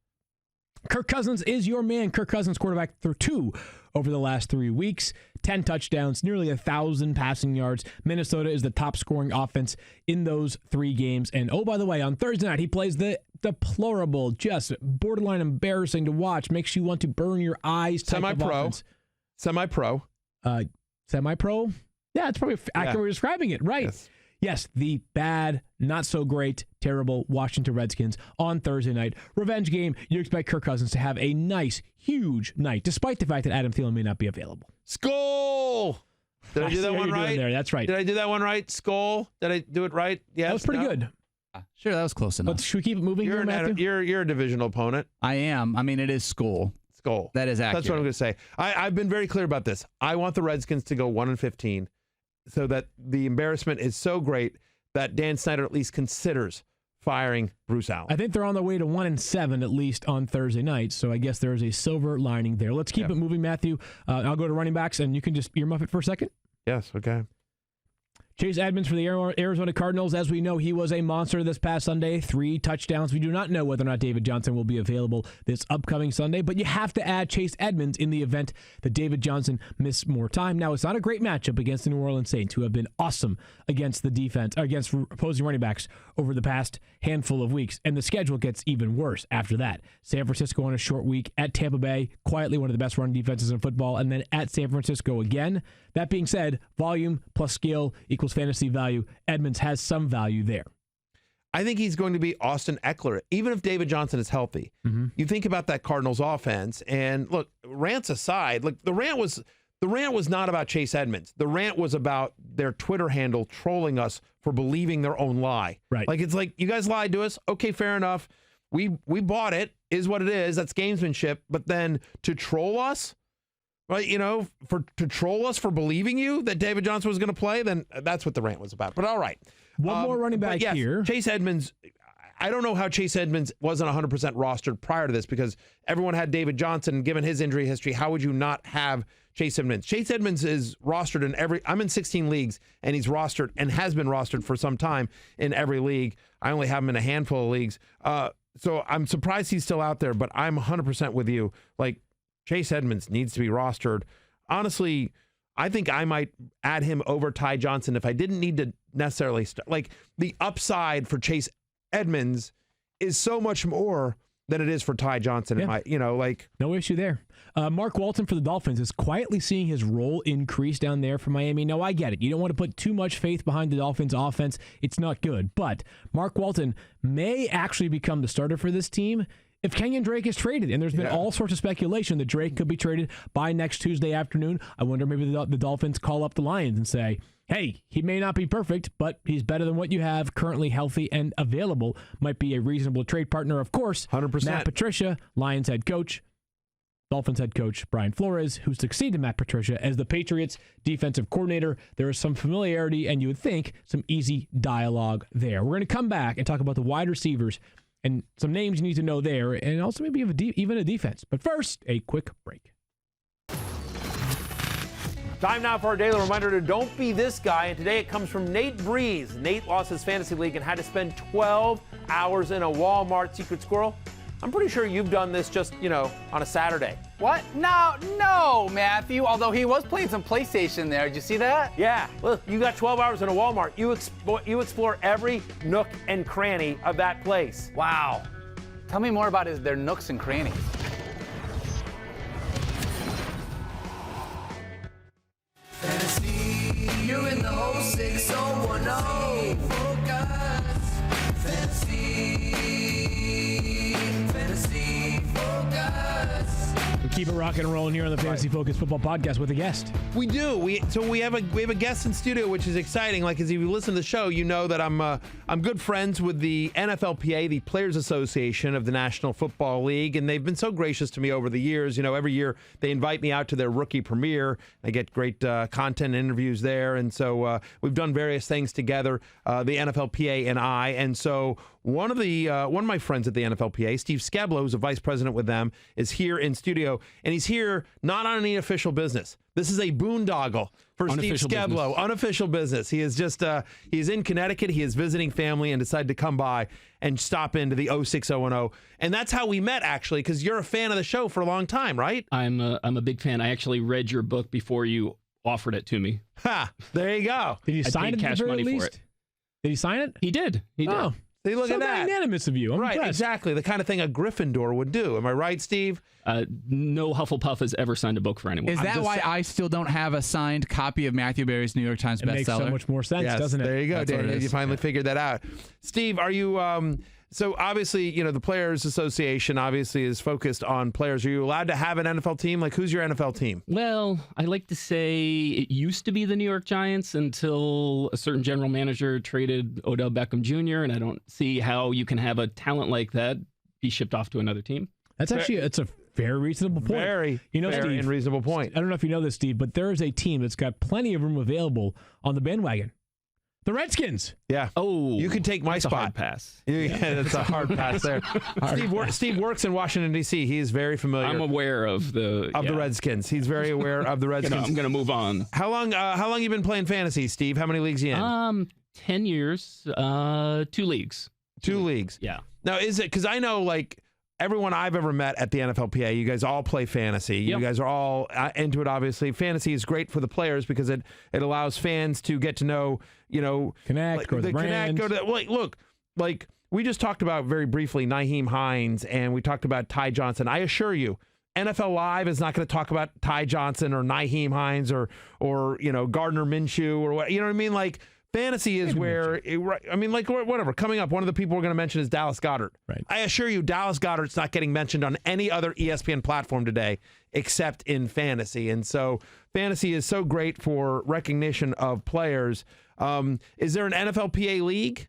Kirk Cousins is your man. Kirk Cousins, quarterback through 2 over the last 3 weeks, 10 touchdowns, nearly 1,000 passing yards. Minnesota is the top scoring offense in those 3 games. And oh, by the way, on Thursday night, he plays the deplorable, just borderline embarrassing to watch, makes you want to burn your eyes. Semi-pro. Semi-pro? Yeah, it's probably accurate way of describing it. Right. Yes, the bad, not so great, terrible Washington Redskins on Thursday night. Revenge game. You expect Kirk Cousins to have a nice, huge night, despite the fact that Adam Thielen may not be available. Skull! Did I do that one right? There. That's right. Did I do that one right? Skull? Did I do it right? Yes. That was pretty good. Sure, that was close enough. But should we keep it moving here, Matthew? You're a divisional opponent. I am. I mean, it is Skull. That is accurate. That's what I'm going to say. I've been very clear about this. I want the Redskins to go 1-15. so that the embarrassment is so great that Dan Snyder at least considers firing Bruce Allen. I think they're on their way to 1-7 at least on Thursday night, so I guess there is a silver lining there. Let's keep it moving, Matthew. I'll go to running backs, and you can just earmuff it for a second. Yes, okay. Chase Edmonds for the Arizona Cardinals. As we know, he was a monster this past Sunday. 3 touchdowns. We do not know whether or not David Johnson will be available this upcoming Sunday, but you have to add Chase Edmonds in the event that David Johnson misses more time. Now, it's not a great matchup against the New Orleans Saints, who have been awesome against the defense, against opposing running backs over the past handful of weeks, and the schedule gets even worse after that. San Francisco on a short week, at Tampa Bay, quietly one of the best run defenses in football, and then at San Francisco again. That being said, volume plus skill equals fantasy value. Edmonds has some value there. I think he's going to be Austin Eckler, even if David Johnson is healthy. Mm-hmm. You think about that Cardinals offense, and look, rants aside, look, the rant was not about Chase Edmonds. The rant was about their Twitter handle trolling us for believing their own lie. Right. Like, it's like, you guys lied to us. Okay, fair enough. We bought it, is what it is. That's gamesmanship. But then to troll us, right, to troll us for believing you that David Johnson was going to play, then that's what the rant was about. But all right. One more running back here. Chase Edmonds, I don't know how Chase Edmonds wasn't 100% rostered prior to this, because everyone had David Johnson. Given his injury history, how would you not have Chase Edmonds? Chase Edmonds is rostered in I'm in 16 leagues, and he's rostered and has been rostered for some time in every league. I only have him in a handful of leagues. So I'm surprised he's still out there, but I'm 100% with you. Like, Chase Edmonds needs to be rostered. Honestly, I think I might add him over Ty Johnson if I didn't need to necessarily start. Like, the upside for Chase Edmonds is so much more than it is for Ty Johnson. Yeah. No issue there. Mark Walton for the Dolphins is quietly seeing his role increase down there for Miami. Now, I get it. You don't want to put too much faith behind the Dolphins offense. It's not good. But Mark Walton may actually become the starter for this team if Kenyon Drake is traded. And there's been all sorts of speculation that Drake could be traded by next Tuesday afternoon. I wonder maybe the Dolphins call up the Lions and say, hey, he may not be perfect, but he's better than what you have currently healthy and available. Might be a reasonable trade partner, of course. 100%. Matt Patricia, Lions head coach. Dolphins head coach Brian Flores, who succeeded Matt Patricia as the Patriots defensive coordinator. There is some familiarity, and you would think some easy dialogue there. We're going to come back and talk about the wide receivers and some names you need to know there, and also maybe even a defense. But first, a quick break. Time now for our daily reminder to don't be this guy. And today it comes from Nate Breeze. Nate lost his fantasy league and had to spend 12 hours in a Walmart secret squirrel. I'm pretty sure you've done this just, on a Saturday. What? No, Matthew. Although he was playing some PlayStation there. Did you see that? Yeah. Look, you got 12 hours in a Walmart. You explore every nook and cranny of that place. Wow. Tell me more about their nooks and crannies. Fantasy, you in the whole 6010. Focus. Fantasy, focus. We keep it rocking and rolling here on the Fantasy Focus Football Podcast with a guest. We do. We have a guest in studio, which is exciting. Like, as you listen to the show, you know that I'm good friends with the NFLPA, the Players Association of the National Football League, and they've been so gracious to me over the years. Every year they invite me out to their rookie premiere. I get great content and interviews there, and so we've done various things together, the NFLPA and I. And so one of my friends at the NFLPA, Steve Skeblo, who's a vice president with them, is here in studio, and he's here not on any official business. This is a boondoggle for Steve Skeblo, unofficial business. He is just he's in Connecticut. He is visiting family and decided to come by and stop into the 06010. And that's how we met, actually, because you're a fan of the show for a long time, right? I'm a big fan. I actually read your book before you offered it to me. Ha! There you go. Did you sign it? Cash money least? for it. Did he sign it? He did. He did. Oh. See, look at that. Magnanimous of you. I'm right, impressed. Exactly. The kind of thing a Gryffindor would do. Am I right, Steve? No Hufflepuff has ever signed a book for anyone. Is that why I still don't have a signed copy of Matthew Berry's New York Times bestseller? It makes so much more sense, doesn't it? There you go, Dan. You finally figured that out. Steve, are you... So obviously, the Players Association obviously is focused on players. Are you allowed to have an NFL team? Like, who's your NFL team? Well, I like to say it used to be the New York Giants until a certain general manager traded Odell Beckham Jr., and I don't see how you can have a talent like that be shipped off to another team. That's actually, it's a Very reasonable point. Very fair Steve, and reasonable point. I don't know if you know this, Steve, but there is a team that's got plenty of room available on the bandwagon. The Redskins. Yeah. Oh, you can take my that's spot. A hard pass. Yeah, that's a hard pass there. Steve works in Washington, D.C. He is very familiar. I'm aware of the Redskins. He's very aware of the Redskins. I'm going to move on. How long you been playing fantasy, Steve? How many leagues you in? 10 years, 2 leagues. 2 leagues. Yeah. Now, is it because I know like everyone I've ever met at the NFLPA, you guys all play fantasy. Yep. You guys are all into it, obviously. Fantasy is great for the players because it allows fans to get to know, Connect, go to the brands. Look, like we just talked about very briefly Nyheim Hines and we talked about Ty Johnson. I assure you, NFL Live is not going to talk about Ty Johnson or Nyheim Hines or Gardner Minshew or what. You know what I mean? Like, fantasy is where, whatever. Coming up, one of the people we're going to mention is Dallas Goedert. Right. I assure you, Dallas Goedert's not getting mentioned on any other ESPN platform today except in fantasy. And so fantasy is so great for recognition of players. Is there an NFLPA league?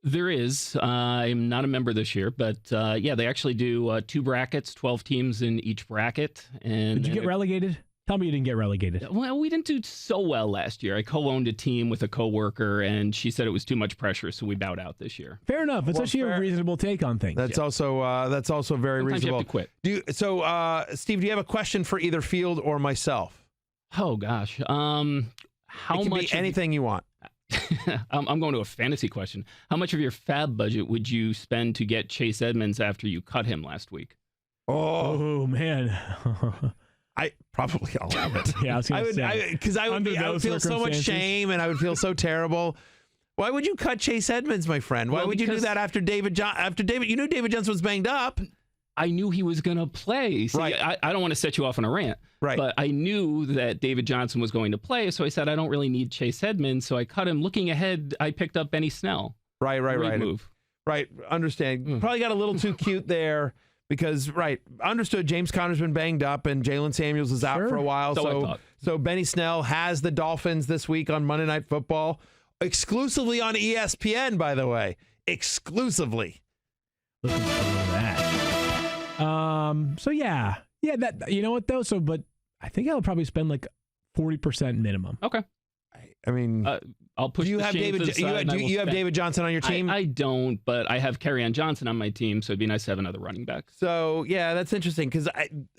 There is. I'm not a member this year, but they actually do 2 brackets, 12 teams in each bracket. And did you get relegated? Tell me you didn't get relegated. Well, we didn't do so well last year. I co-owned a team with a coworker, and she said it was too much pressure, so we bowed out this year. Fair enough. It's actually a reasonable take on things. That's also very Sometimes reasonable. you have to quit. Steve, do you have a question for either Field or myself? Oh gosh, how it can much? Be anything you want. I'm going to a fantasy question. How much of your fab budget would you spend to get Chase Edmonds after you cut him last week? Oh man. I probably all of it. Yeah, I would say. Because I would feel so much shame and I would feel so terrible. Why would you cut Chase Edmonds, my friend? Why would you do that after David? You knew David Johnson was banged up. I knew he was going to play. See, right. I don't want to set you off on a rant. Right. But I knew that David Johnson was going to play, so I said I don't really need Chase Edmonds, so I cut him. Looking ahead, I picked up Benny Snell. Right. Move. Right. Understand. Probably got a little too cute there. Because, understood, James Conner's been banged up and Jalen Samuels is out for a while. So Benny Snell has the Dolphins this week on Monday Night Football, exclusively on ESPN, by the way. Exclusively. Looking forward to that. That, you know what, though? But I think I'll probably spend like 40% minimum. Okay. I mean... I'll push. Do you have David? Do you have David Johnson on your team? I don't, but I have Kerryon Johnson on my team, so it'd be nice to have another running back. So yeah, that's interesting because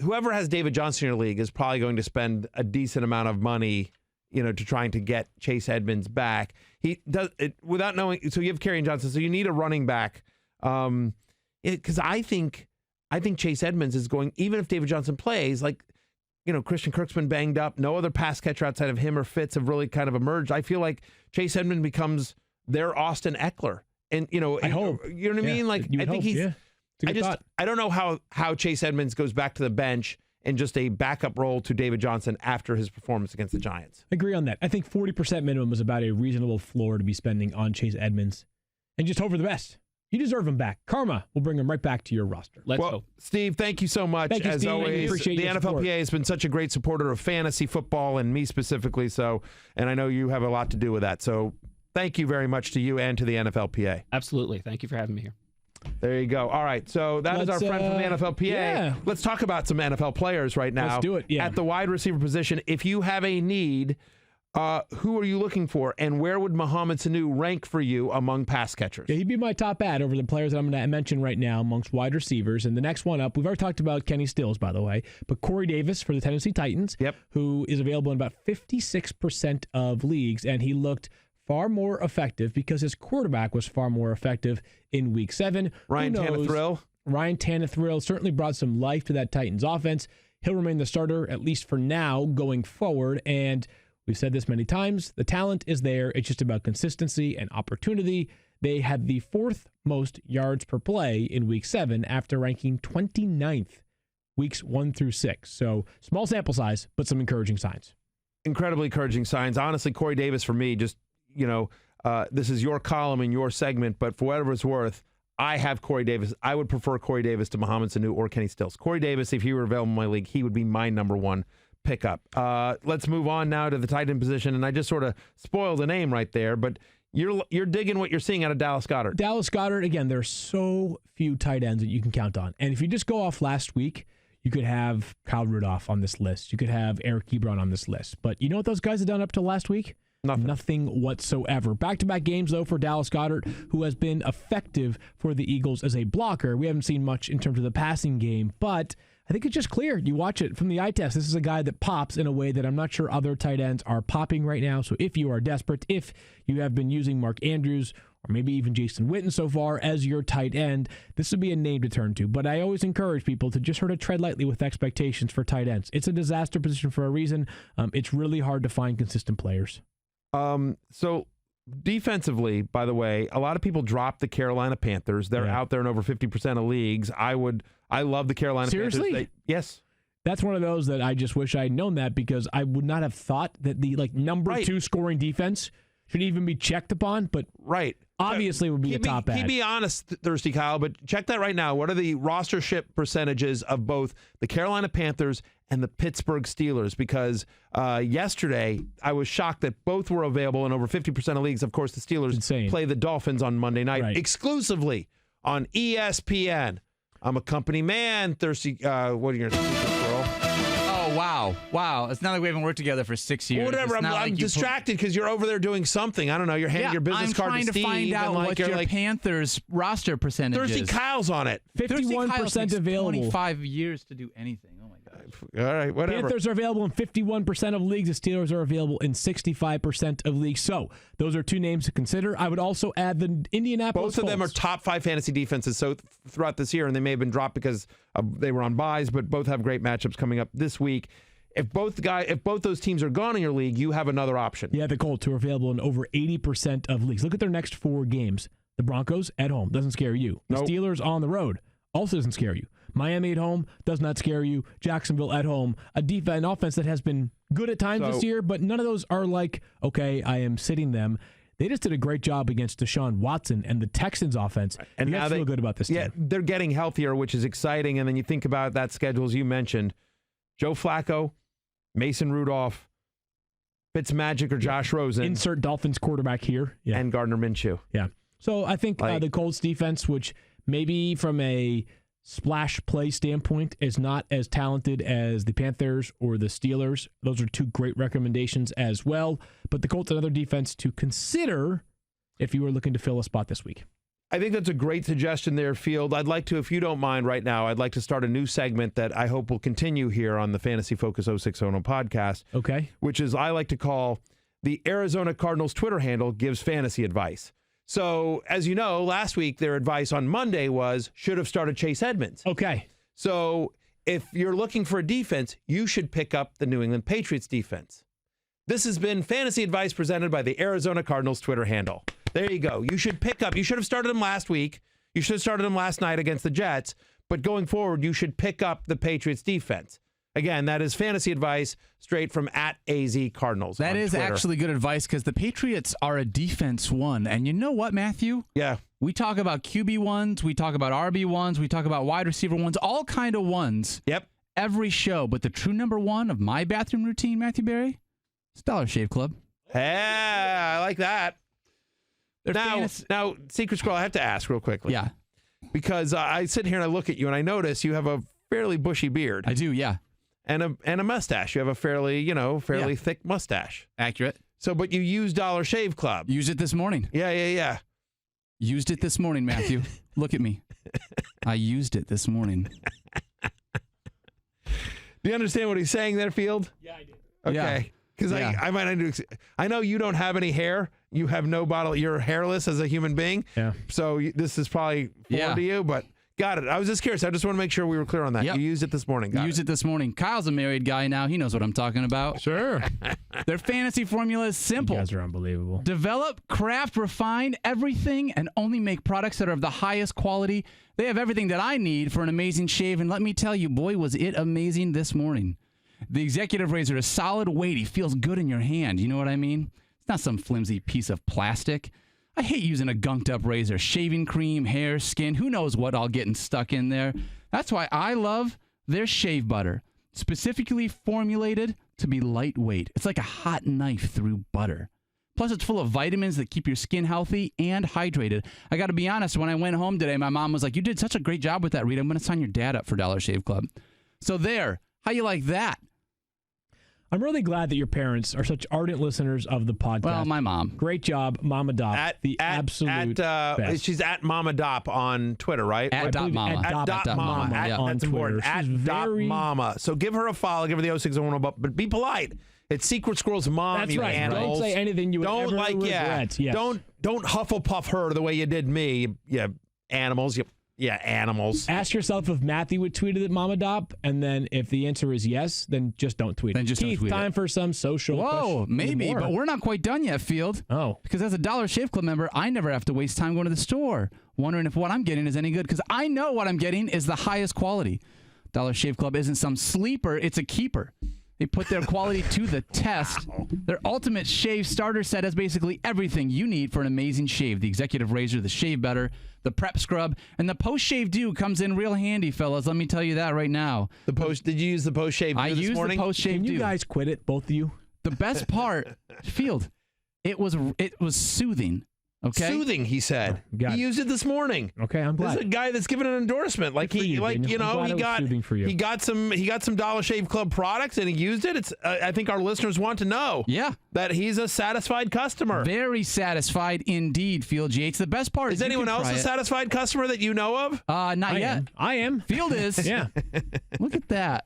whoever has David Johnson in your league is probably going to spend a decent amount of money, to trying to get Chase Edmonds back. He does it without knowing. So you have Kerryon Johnson, so you need a running back. Because I think Chase Edmonds is going, even if David Johnson plays, like. Christian Kirk's been banged up. No other pass catcher outside of him or Fitz have really kind of emerged. I feel like Chase Edmonds becomes their Austin Eckler. And, I hope. You know what I mean? Like, I think he's, I don't know how Chase Edmonds goes back to the bench in just a backup role to David Johnson after his performance against the Giants. I agree on that. I think 40% minimum is about a reasonable floor to be spending on Chase Edmonds and just hope for the best. You deserve him back. Karma will bring him right back to your roster. Let's hope. Steve, thank you so much. Thank you, as Steve. always, Appreciate the your NFLPA support. has been such a great supporter of fantasy football and me specifically. So, and I know you have a lot to do with that. So, thank you very much to you and to the NFLPA. Absolutely. Thank you for having me here. There you go. All right. So that is our friend from the NFLPA. Yeah. Let's talk about some NFL players right now. Let's do it. Yeah. At the wide receiver position, if you have a need, who are you looking for, and where would Mohamed Sanu rank for you among pass catchers? Yeah, he'd be my top ad over the players that I'm going to mention right now amongst wide receivers. And the next one up, we've already talked about Kenny Stills, by the way, but Corey Davis for the Tennessee Titans, who is available in about 56% of leagues, and he looked far more effective because his quarterback was far more effective in Week 7. Ryan Tannehill certainly brought some life to that Titans offense. He'll remain the starter, at least for now, going forward, and we've said this many times. The talent is there. It's just about consistency and opportunity. They had the 4th most yards per play in Week 7 after ranking 29th weeks 1 through 6. So small sample size, but some encouraging signs. Incredibly encouraging signs. Honestly, Corey Davis for me, just, this is your column and your segment, but for whatever it's worth, I have Corey Davis. I would prefer Corey Davis to Mohamed Sanu or Kenny Stills. Corey Davis, if he were available in my league, he would be my number one pickup. Let's move on now to the tight end position, and I just sort of spoiled the name right there, but you're digging what you're seeing out of Dallas Goedert. Dallas Goedert, again, there's so few tight ends that you can count on, and if you just go off last week, You could have Kyle Rudolph on this list. You could have Eric Ebron on this list. But you know what those guys have done up to last week? Nothing whatsoever. Back-to-back games, though, for Dallas Goedert, who has been effective for the Eagles as a blocker. We haven't seen much in terms of the passing game, but I think it's just clear. You watch it from the eye test. This is a guy that pops in a way that I'm not sure other tight ends are popping right now. So if you are desperate, if you have been using Mark Andrews or maybe even Jason Witten so far as your tight end, this would be a name to turn to. But I always encourage people to just sort of tread lightly with expectations for tight ends. It's a disaster position for a reason. It's really hard to find consistent players. So defensively, by the way, a lot of people drop the Carolina Panthers. They're out there in over 50% of leagues. I love the Carolina Panthers. Seriously? Yes. That's one of those that I just wish I had known that, because I would not have thought that the number 2 scoring defense should even be checked upon, but obviously would be a top ad. Keep me honest, Thirsty Kyle, but check that right now. What are the rostership percentages of both the Carolina Panthers and the Pittsburgh Steelers? Because yesterday I was shocked that both were available in over 50% of leagues. Of course, the Steelers play the Dolphins on Monday night exclusively on ESPN. I'm a company man, Thirsty. What are you going to do, girl? Oh, wow. It's not like we haven't worked together for 6 years. Whatever. I'm distracted because you're over there doing something. I don't know. You're handing your business card to Steve. I'm trying to find out what your Panthers roster percentage Thirsty is. Kyle's on it. 51% available. 25 years to do anything. Oh, my gosh. All right, whatever. Panthers are available in 51% of leagues. The Steelers are available in 65% of leagues. So those are two names to consider. I would also add the Indianapolis Both of them are top 5 fantasy defenses throughout this year, and they may have been dropped because they were on buys, but both have great matchups coming up this week. If both those teams are gone in your league, you have another option. Yeah, the Colts are available in over 80% of leagues. Look at their next 4 games. The Broncos at home, doesn't scare you. The Steelers on the road, also doesn't scare you. Miami at home, does not scare you. Jacksonville at home, an offense that has been good at times this year, but none of those are like, okay, I am sitting them. They just did a great job against Deshaun Watson and the Texans offense. And now they feel good about this team. Yeah, they're getting healthier, which is exciting. And then you think about that schedule, as you mentioned. Joe Flacco, Mason Rudolph, Fitzmagic or Josh Rosen. Insert Dolphins quarterback here. Yeah. And Gardner Minshew. Yeah. So I think the Colts defense, which maybe from a splash play standpoint is not as talented as the Panthers or the Steelers. Those are 2 great recommendations as well. But the Colts, another defense to consider if you were looking to fill a spot this week. I think that's a great suggestion there, Field. I'd like to, if you don't mind right now, I'd like to start a new segment that I hope will continue here on the Fantasy Focus 0610 podcast. Okay. Which is I like to call the Arizona Cardinals Twitter handle gives fantasy advice. So, as you know, last week their advice on Monday was should have started Chase Edmonds. Okay. So, if you're looking for a defense, you should pick up the New England Patriots defense. This has been fantasy advice presented by the Arizona Cardinals Twitter handle. There you go. You should have started him last week. You should have started him last night against the Jets. But going forward, you should pick up the Patriots defense. Again, that is fantasy advice straight from @AZCardinals. That is Twitter. actually good advice because the Patriots are a defense one. And you know what, Matthew? Yeah. We talk about QB ones, we talk about RB ones, we talk about wide receiver ones, all kind of ones. Yep. Every show. But the true number one of my bathroom routine, Matthew Berry, is Dollar Shave Club. Hey, I like that. Now, Secret Squirrel, I have to ask real quickly. Yeah. Because I sit here and I look at you and I notice you have a fairly bushy beard. I do, yeah. And a mustache. You have a fairly thick mustache. Accurate. So, but you use Dollar Shave Club. Used it this morning. Yeah. Used it this morning, Matthew. Look at me. I used it this morning. Do you understand what he's saying there, Field? Yeah, I do. Okay. Because I might need to. I know you don't have any hair. You have no bottle. You're hairless as a human being. Yeah. So this is probably foreign to you, but got it. I was just curious. I just want to make sure we were clear on that. Yep. You used it this morning. Used it this morning. Kyle's a married guy now. He knows what I'm talking about. Sure. Their fantasy formula is simple. You guys are unbelievable. Develop, craft, refine everything, and only make products that are of the highest quality. They have everything that I need for an amazing shave, and let me tell you, boy, was it amazing this morning. The executive razor is solid, weighty, feels good in your hand. You know what I mean? It's not some flimsy piece of plastic. I hate using a gunked up razor. Shaving cream, hair, skin, who knows what all getting stuck in there. That's why I love their shave butter. Specifically formulated to be lightweight. It's like a hot knife through butter. Plus, it's full of vitamins that keep your skin healthy and hydrated. I got to be honest, when I went home today, my mom was like, you did such a great job with that, Rita. I'm going to sign your dad up for Dollar Shave Club. So there. How you like that? I'm really glad that your parents are such ardent listeners of the podcast. Well, my mom. Great job, Mama Dop. Absolute best. She's at Mama Dop on Twitter, right? At Dop Mama. At Dop Mama. on That's Twitter. important. At Dop Mama. So give her a follow. Give her the 0601, but be polite. It's Secret Squirrel's mom. That's you right. animals. Don't say anything you would ever regret. Yes. Don't Hufflepuff her the way you did me. Yeah, animals. Yeah, animals. Ask yourself if Matthew would tweet it at Mama Dop, and then if the answer is yes, then just don't tweet it. Then just Keith, don't tweet time it. for some social. Whoa, maybe, but we're not quite done yet, Field. Oh. Because as a Dollar Shave Club member, I never have to waste time going to the store wondering if what I'm getting is any good, because I know what I'm getting is the highest quality. Dollar Shave Club isn't some sleeper, it's a keeper. They put their quality to the test. Their Ultimate Shave Starter Set has basically everything you need for an amazing shave. The Executive Razor, the Shave Better, the Prep Scrub, and the Post-Shave Dew comes in real handy, fellas. Let me tell you that right now. Did you use the Post-Shave Dew this morning? I used the Post-Shave Dew. Can you guys quit it, both of you? The best part, Field, it was soothing. Okay. Soothing, he said. He used it this morning. Okay, I'm glad. This is a guy that's given an endorsement. Like he got some Dollar Shave Club products and he used it. It's I think our listeners want to know. Yeah. That he's a satisfied customer. Very satisfied indeed, Field Yates. The best part is anyone else a satisfied customer that you know of? Not yet. I am. Field is. Yeah. Look at that.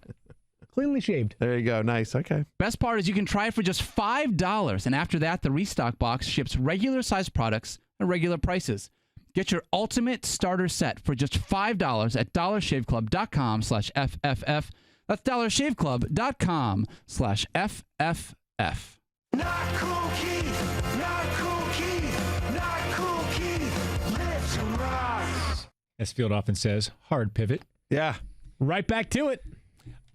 Cleanly shaved. There you go. Nice. Okay. Best part is you can try it for just $5. And after that, the restock box ships regular size products at regular prices. Get your Ultimate Starter Set for just $5 at dollarshaveclub.com/FFF. That's dollarshaveclub.com/FFF. Not cool Keith, not cool Keith, not cool Keith. Live to rise. As Field often says, hard pivot. Yeah. Right back to it.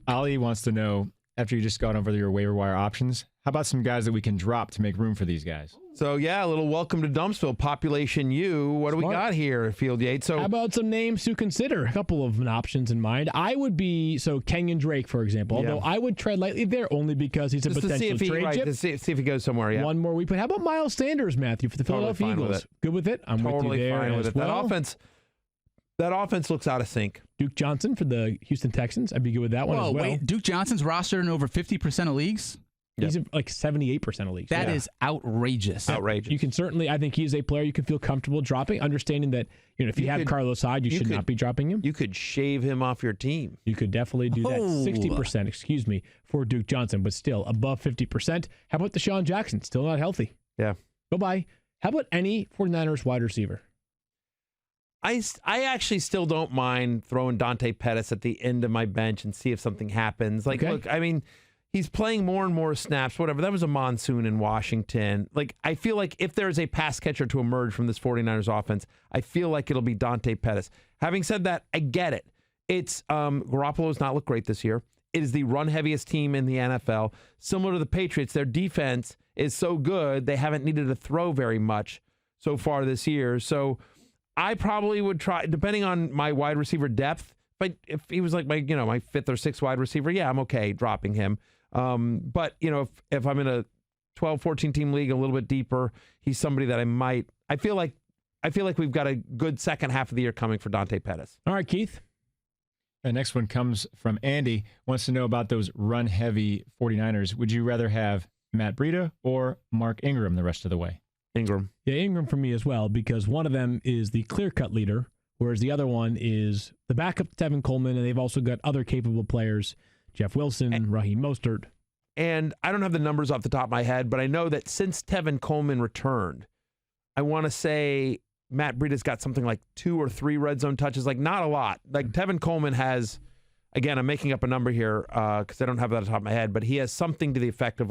Ali wants to know, after you just got over your waiver wire options, how about some guys that we can drop to make room for these guys? So, yeah, a little welcome to Dumpsville. Population U. What do we got here, Field Yates? So, how about some names to consider? A couple of options in mind. I would be, Kenyon Drake, for example, although I would tread lightly there only because he's a potential trade chip. To see if he goes somewhere, yeah. One more week. But how about Miles Sanders, Matthew, for the Philadelphia Eagles? Good with it? I'm with you there as well. That offense looks out of sync. Duke Johnson for the Houston Texans. I'd be good with that one as well. Wait, Duke Johnson's rostered in over 50% of leagues? He's in like 78% of leagues. That is outrageous. Outrageous. You can certainly, I think he's a player you can feel comfortable dropping, understanding that if you have Carlos Hyde, you should not be dropping him. You could shave him off your team. You could definitely do that. 60%, for Duke Johnson, but still above 50%. How about Deshaun Jackson? Still not healthy. Yeah. Go by. How about any 49ers wide receiver? I actually still don't mind throwing Dante Pettis at the end of my bench and see if something happens. Look, I mean, he's playing more and more snaps, whatever. That was a monsoon in Washington. I feel like if there's a pass catcher to emerge from this 49ers offense, I feel like it'll be Dante Pettis. Having said that, I get it. It's Garoppolo's not looked great this year. It is the run-heaviest team in the NFL. Similar to the Patriots, their defense is so good, they haven't needed to throw very much so far this year. So I probably would try, depending on my wide receiver depth, if he was like my fifth or sixth wide receiver, yeah, I'm okay dropping him. But if I'm in a 12, 14 team league a little bit deeper, he's somebody that I feel like we've got a good second half of the year coming for Dante Pettis. All right, Keith. The next one comes from Andy. Wants to know about those run-heavy 49ers. Would you rather have Matt Breida or Mark Ingram the rest of the way? Ingram. Yeah, Ingram for me as well, because one of them is the clear-cut leader, whereas the other one is the backup to Tevin Coleman, and they've also got other capable players, Jeff Wilson, Raheem Mostert. And I don't have the numbers off the top of my head, but I know that since Tevin Coleman returned, I want to say Matt Breida's got something like 2 or 3 red zone touches, not a lot. Tevin Coleman has, again, I'm making up a number here because I don't have that off the top of my head, but he has something to the effect of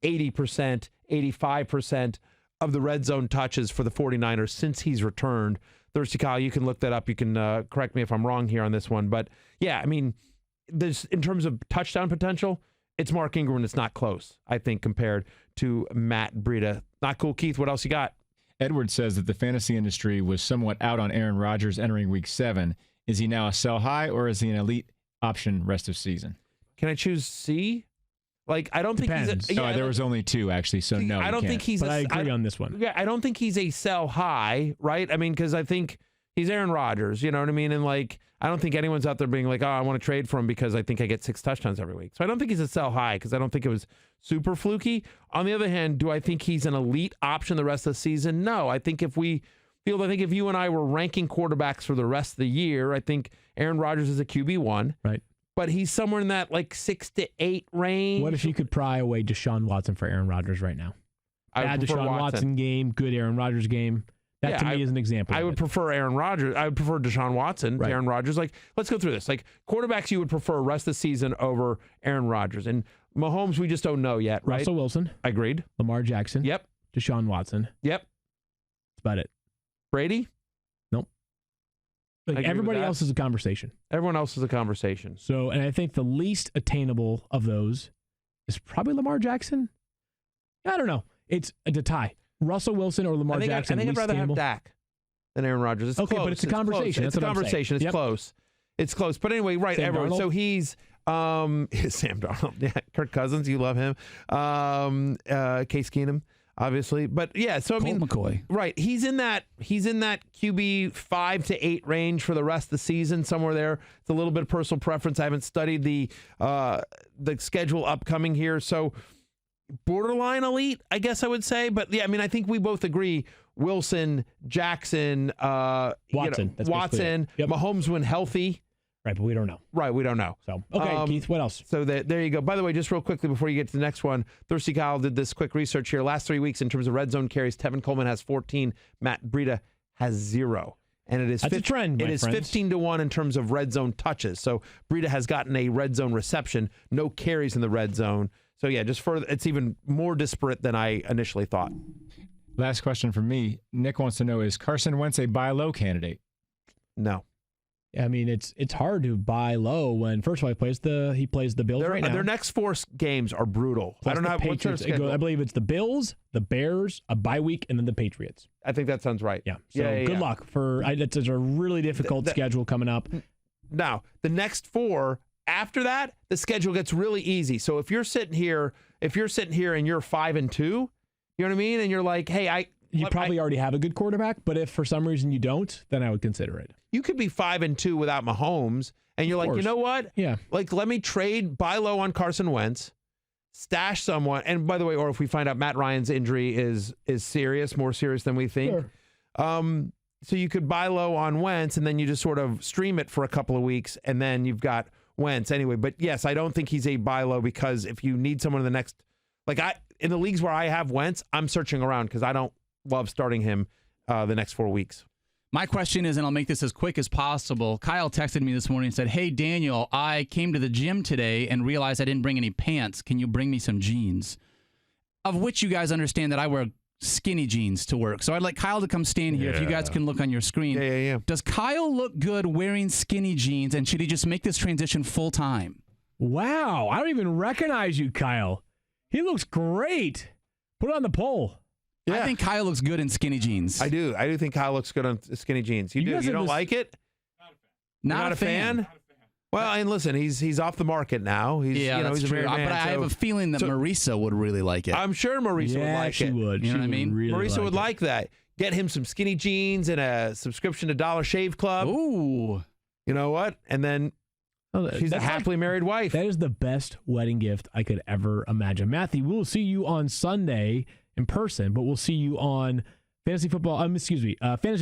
80%, 85% of the red zone touches for the 49ers since he's returned. Thirsty Kyle, you can look that up. You can correct me if I'm wrong here on this one. But, yeah, I mean, in terms of touchdown potential, it's Mark Ingram, and it's not close, I think, compared to Matt Breida. Not cool. Keith, what else you got? Edward says that the fantasy industry was somewhat out on Aaron Rodgers entering week 7. Is he now a sell high, or is he an elite option rest of season? Can I choose C? I don't think he's there was only 2, actually, so no. I don't think he's but I agree on this one. Yeah, I don't think he's a sell high, right? I mean, because I think He's Aaron Rodgers, you know what I mean? And like, I don't think anyone's out there being like, oh, I want to trade for him because I think I get 6 touchdowns every week. So I don't think he's a sell high because I don't think it was super fluky. On the other hand, do I think he's an elite option the rest of the season? No. I think if you and I were ranking quarterbacks for the rest of the year, I think Aaron Rodgers is a QB1. Right. But he's somewhere in that like 6 to 8 range. What if you could pry away Deshaun Watson for Aaron Rodgers right now? Bad Deshaun Watson game, good Aaron Rodgers game. That to me is an example. I would prefer Aaron Rodgers. I would prefer Deshaun Watson to Aaron Rodgers. Like, let's go through this. Like, quarterbacks you would prefer rest of the season over Aaron Rodgers. And Mahomes, we just don't know yet, right? Russell Wilson. Agreed. Lamar Jackson. Yep. Deshaun Watson. Yep. That's about it. Brady? Nope. Like everybody else is a conversation. Everyone else is a conversation. So, and I think the least attainable of those is probably Lamar Jackson. I don't know. It's a tie. Russell Wilson or Lamar Jackson. I think I'd rather have Dak than Aaron Rodgers. It's okay, close. But it's a conversation. It's a conversation. It's close. It's close. But anyway, right. Everyone. So he's Sam Darnold. Yeah, Kirk Cousins. You love him. Case Keenum, obviously. But yeah. So I mean, McCoy. Right. He's in that QB 5 to 8 range for the rest of the season. Somewhere there. It's a little bit of personal preference. I haven't studied the schedule upcoming here. So. Borderline elite, I guess I would say. But yeah, I mean, I think we both agree Wilson, Jackson, Watson, Yep. Mahomes when healthy. Right, but we don't know. Right, we don't know. So okay, Keith, what else? So there you go. By the way, just real quickly before you get to the next one, Thirsty Kyle did this quick research here. Last 3 weeks in terms of red zone carries, Tevin Coleman has 14, Matt Breida has 0. And it is a trend. It is 15-1 in terms of red zone touches. So Breida has gotten a red zone reception, no carries in the red zone. So, yeah, just further, it's even more disparate than I initially thought. Last question from me. Nick wants to know, is Carson Wentz a buy low candidate? No. I mean, it's hard to buy low when, first of all, he plays the Bills right now. Their next 4 games are brutal. Plus I don't know what's their schedule. I believe it's the Bills, the Bears, a bye week, and then the Patriots. I think that sounds right. Yeah. So good luck. It's a really difficult schedule coming up. Now, the next 4... After that, the schedule gets really easy. So if you're sitting here and you're 5-2, you know what I mean? And you're like, hey, you probably already have a good quarterback, but if for some reason you don't, then I would consider it. You could be 5-2 without Mahomes, and you're like, you know what? Yeah. Like, let me buy low on Carson Wentz, stash someone. And by the way, or if we find out Matt Ryan's injury is serious, more serious than we think. Sure. So you could buy low on Wentz, and then you just sort of stream it for a couple of weeks, and then you've got Wentz anyway. But yes, I don't think he's a buy low because if you need someone in the next, in the leagues where I have Wentz, I'm searching around because I don't love starting him the next 4 weeks. My question is, and I'll make this as quick as possible. Kyle texted me this morning and said, hey, Daniel, I came to the gym today and realized I didn't bring any pants. Can you bring me some jeans? Of which you guys understand that I wear skinny jeans to work. So I'd like Kyle to come stand here. If you guys can look on your screen. Yeah. Does Kyle look good wearing skinny jeans, and should he just make this transition full time? Wow. I don't even recognize you, Kyle. He looks great. Put it on the poll. Yeah. I think Kyle looks good in skinny jeans. I do think Kyle looks good on skinny jeans. You do. You don't like it? Not a fan. Well, and listen, he's off the market now. He's that's he's a true. married man, but I have a feeling that Marisa would really like it. I'm sure Marisa would like it. Would. You know what I mean? Really Marisa would like that. Get him some skinny jeans and a subscription to Dollar Shave Club. Ooh. You know what? And then she's a happily married wife. That is the best wedding gift I could ever imagine. Matthew, we'll see you on Sunday in person, but we'll see you on Fantasy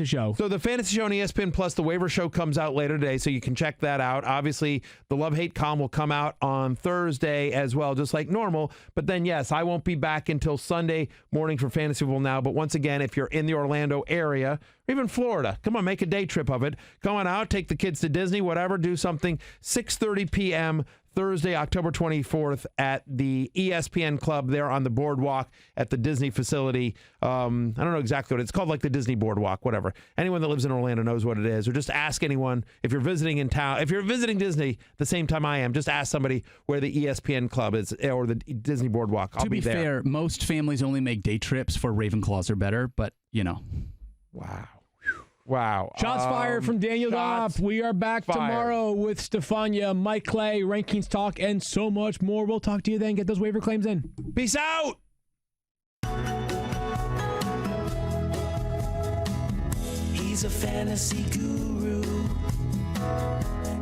Show. So the Fantasy Show on ESPN Plus, the waiver show comes out later today, so you can check that out. Obviously, the Love-Hate column will come out on Thursday as well, just like normal. But then, yes, I won't be back until Sunday morning for Fantasy Football Now. But once again, if you're in the Orlando area, or even Florida, come on, make a day trip of it. Come on out, take the kids to Disney, whatever, do something. 6:30 p.m. Thursday, October 24th at the ESPN Club there on the boardwalk at the Disney facility. I don't know exactly what it's called, like the Disney Boardwalk, whatever. Anyone that lives in Orlando knows what it is. Or just ask anyone if you're visiting in town. If you're visiting Disney the same time I am, just ask somebody where the ESPN Club is or the Disney Boardwalk. I'll be there. To be fair, most families only make day trips for Ravenclaws or better, but, you know. Wow. Shots fired from Daniel Dopp. We are back tomorrow with Stefania, Mike Clay, Rankings Talk, and so much more. We'll talk to you then. Get those waiver claims in. Peace out. He's a fantasy guru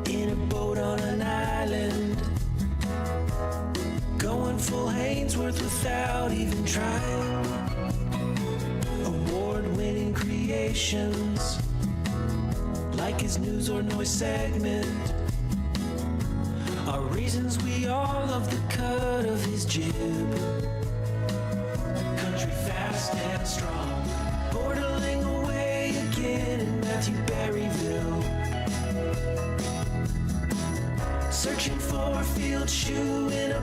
in a boat on an island, going full Hainsworth without even trying. Award-winning creations, like his news or noise segment, are reasons we all love the cut of his jib. Country fast and strong, borderling away again in Matthew Berryville. Searching for a field shoe in a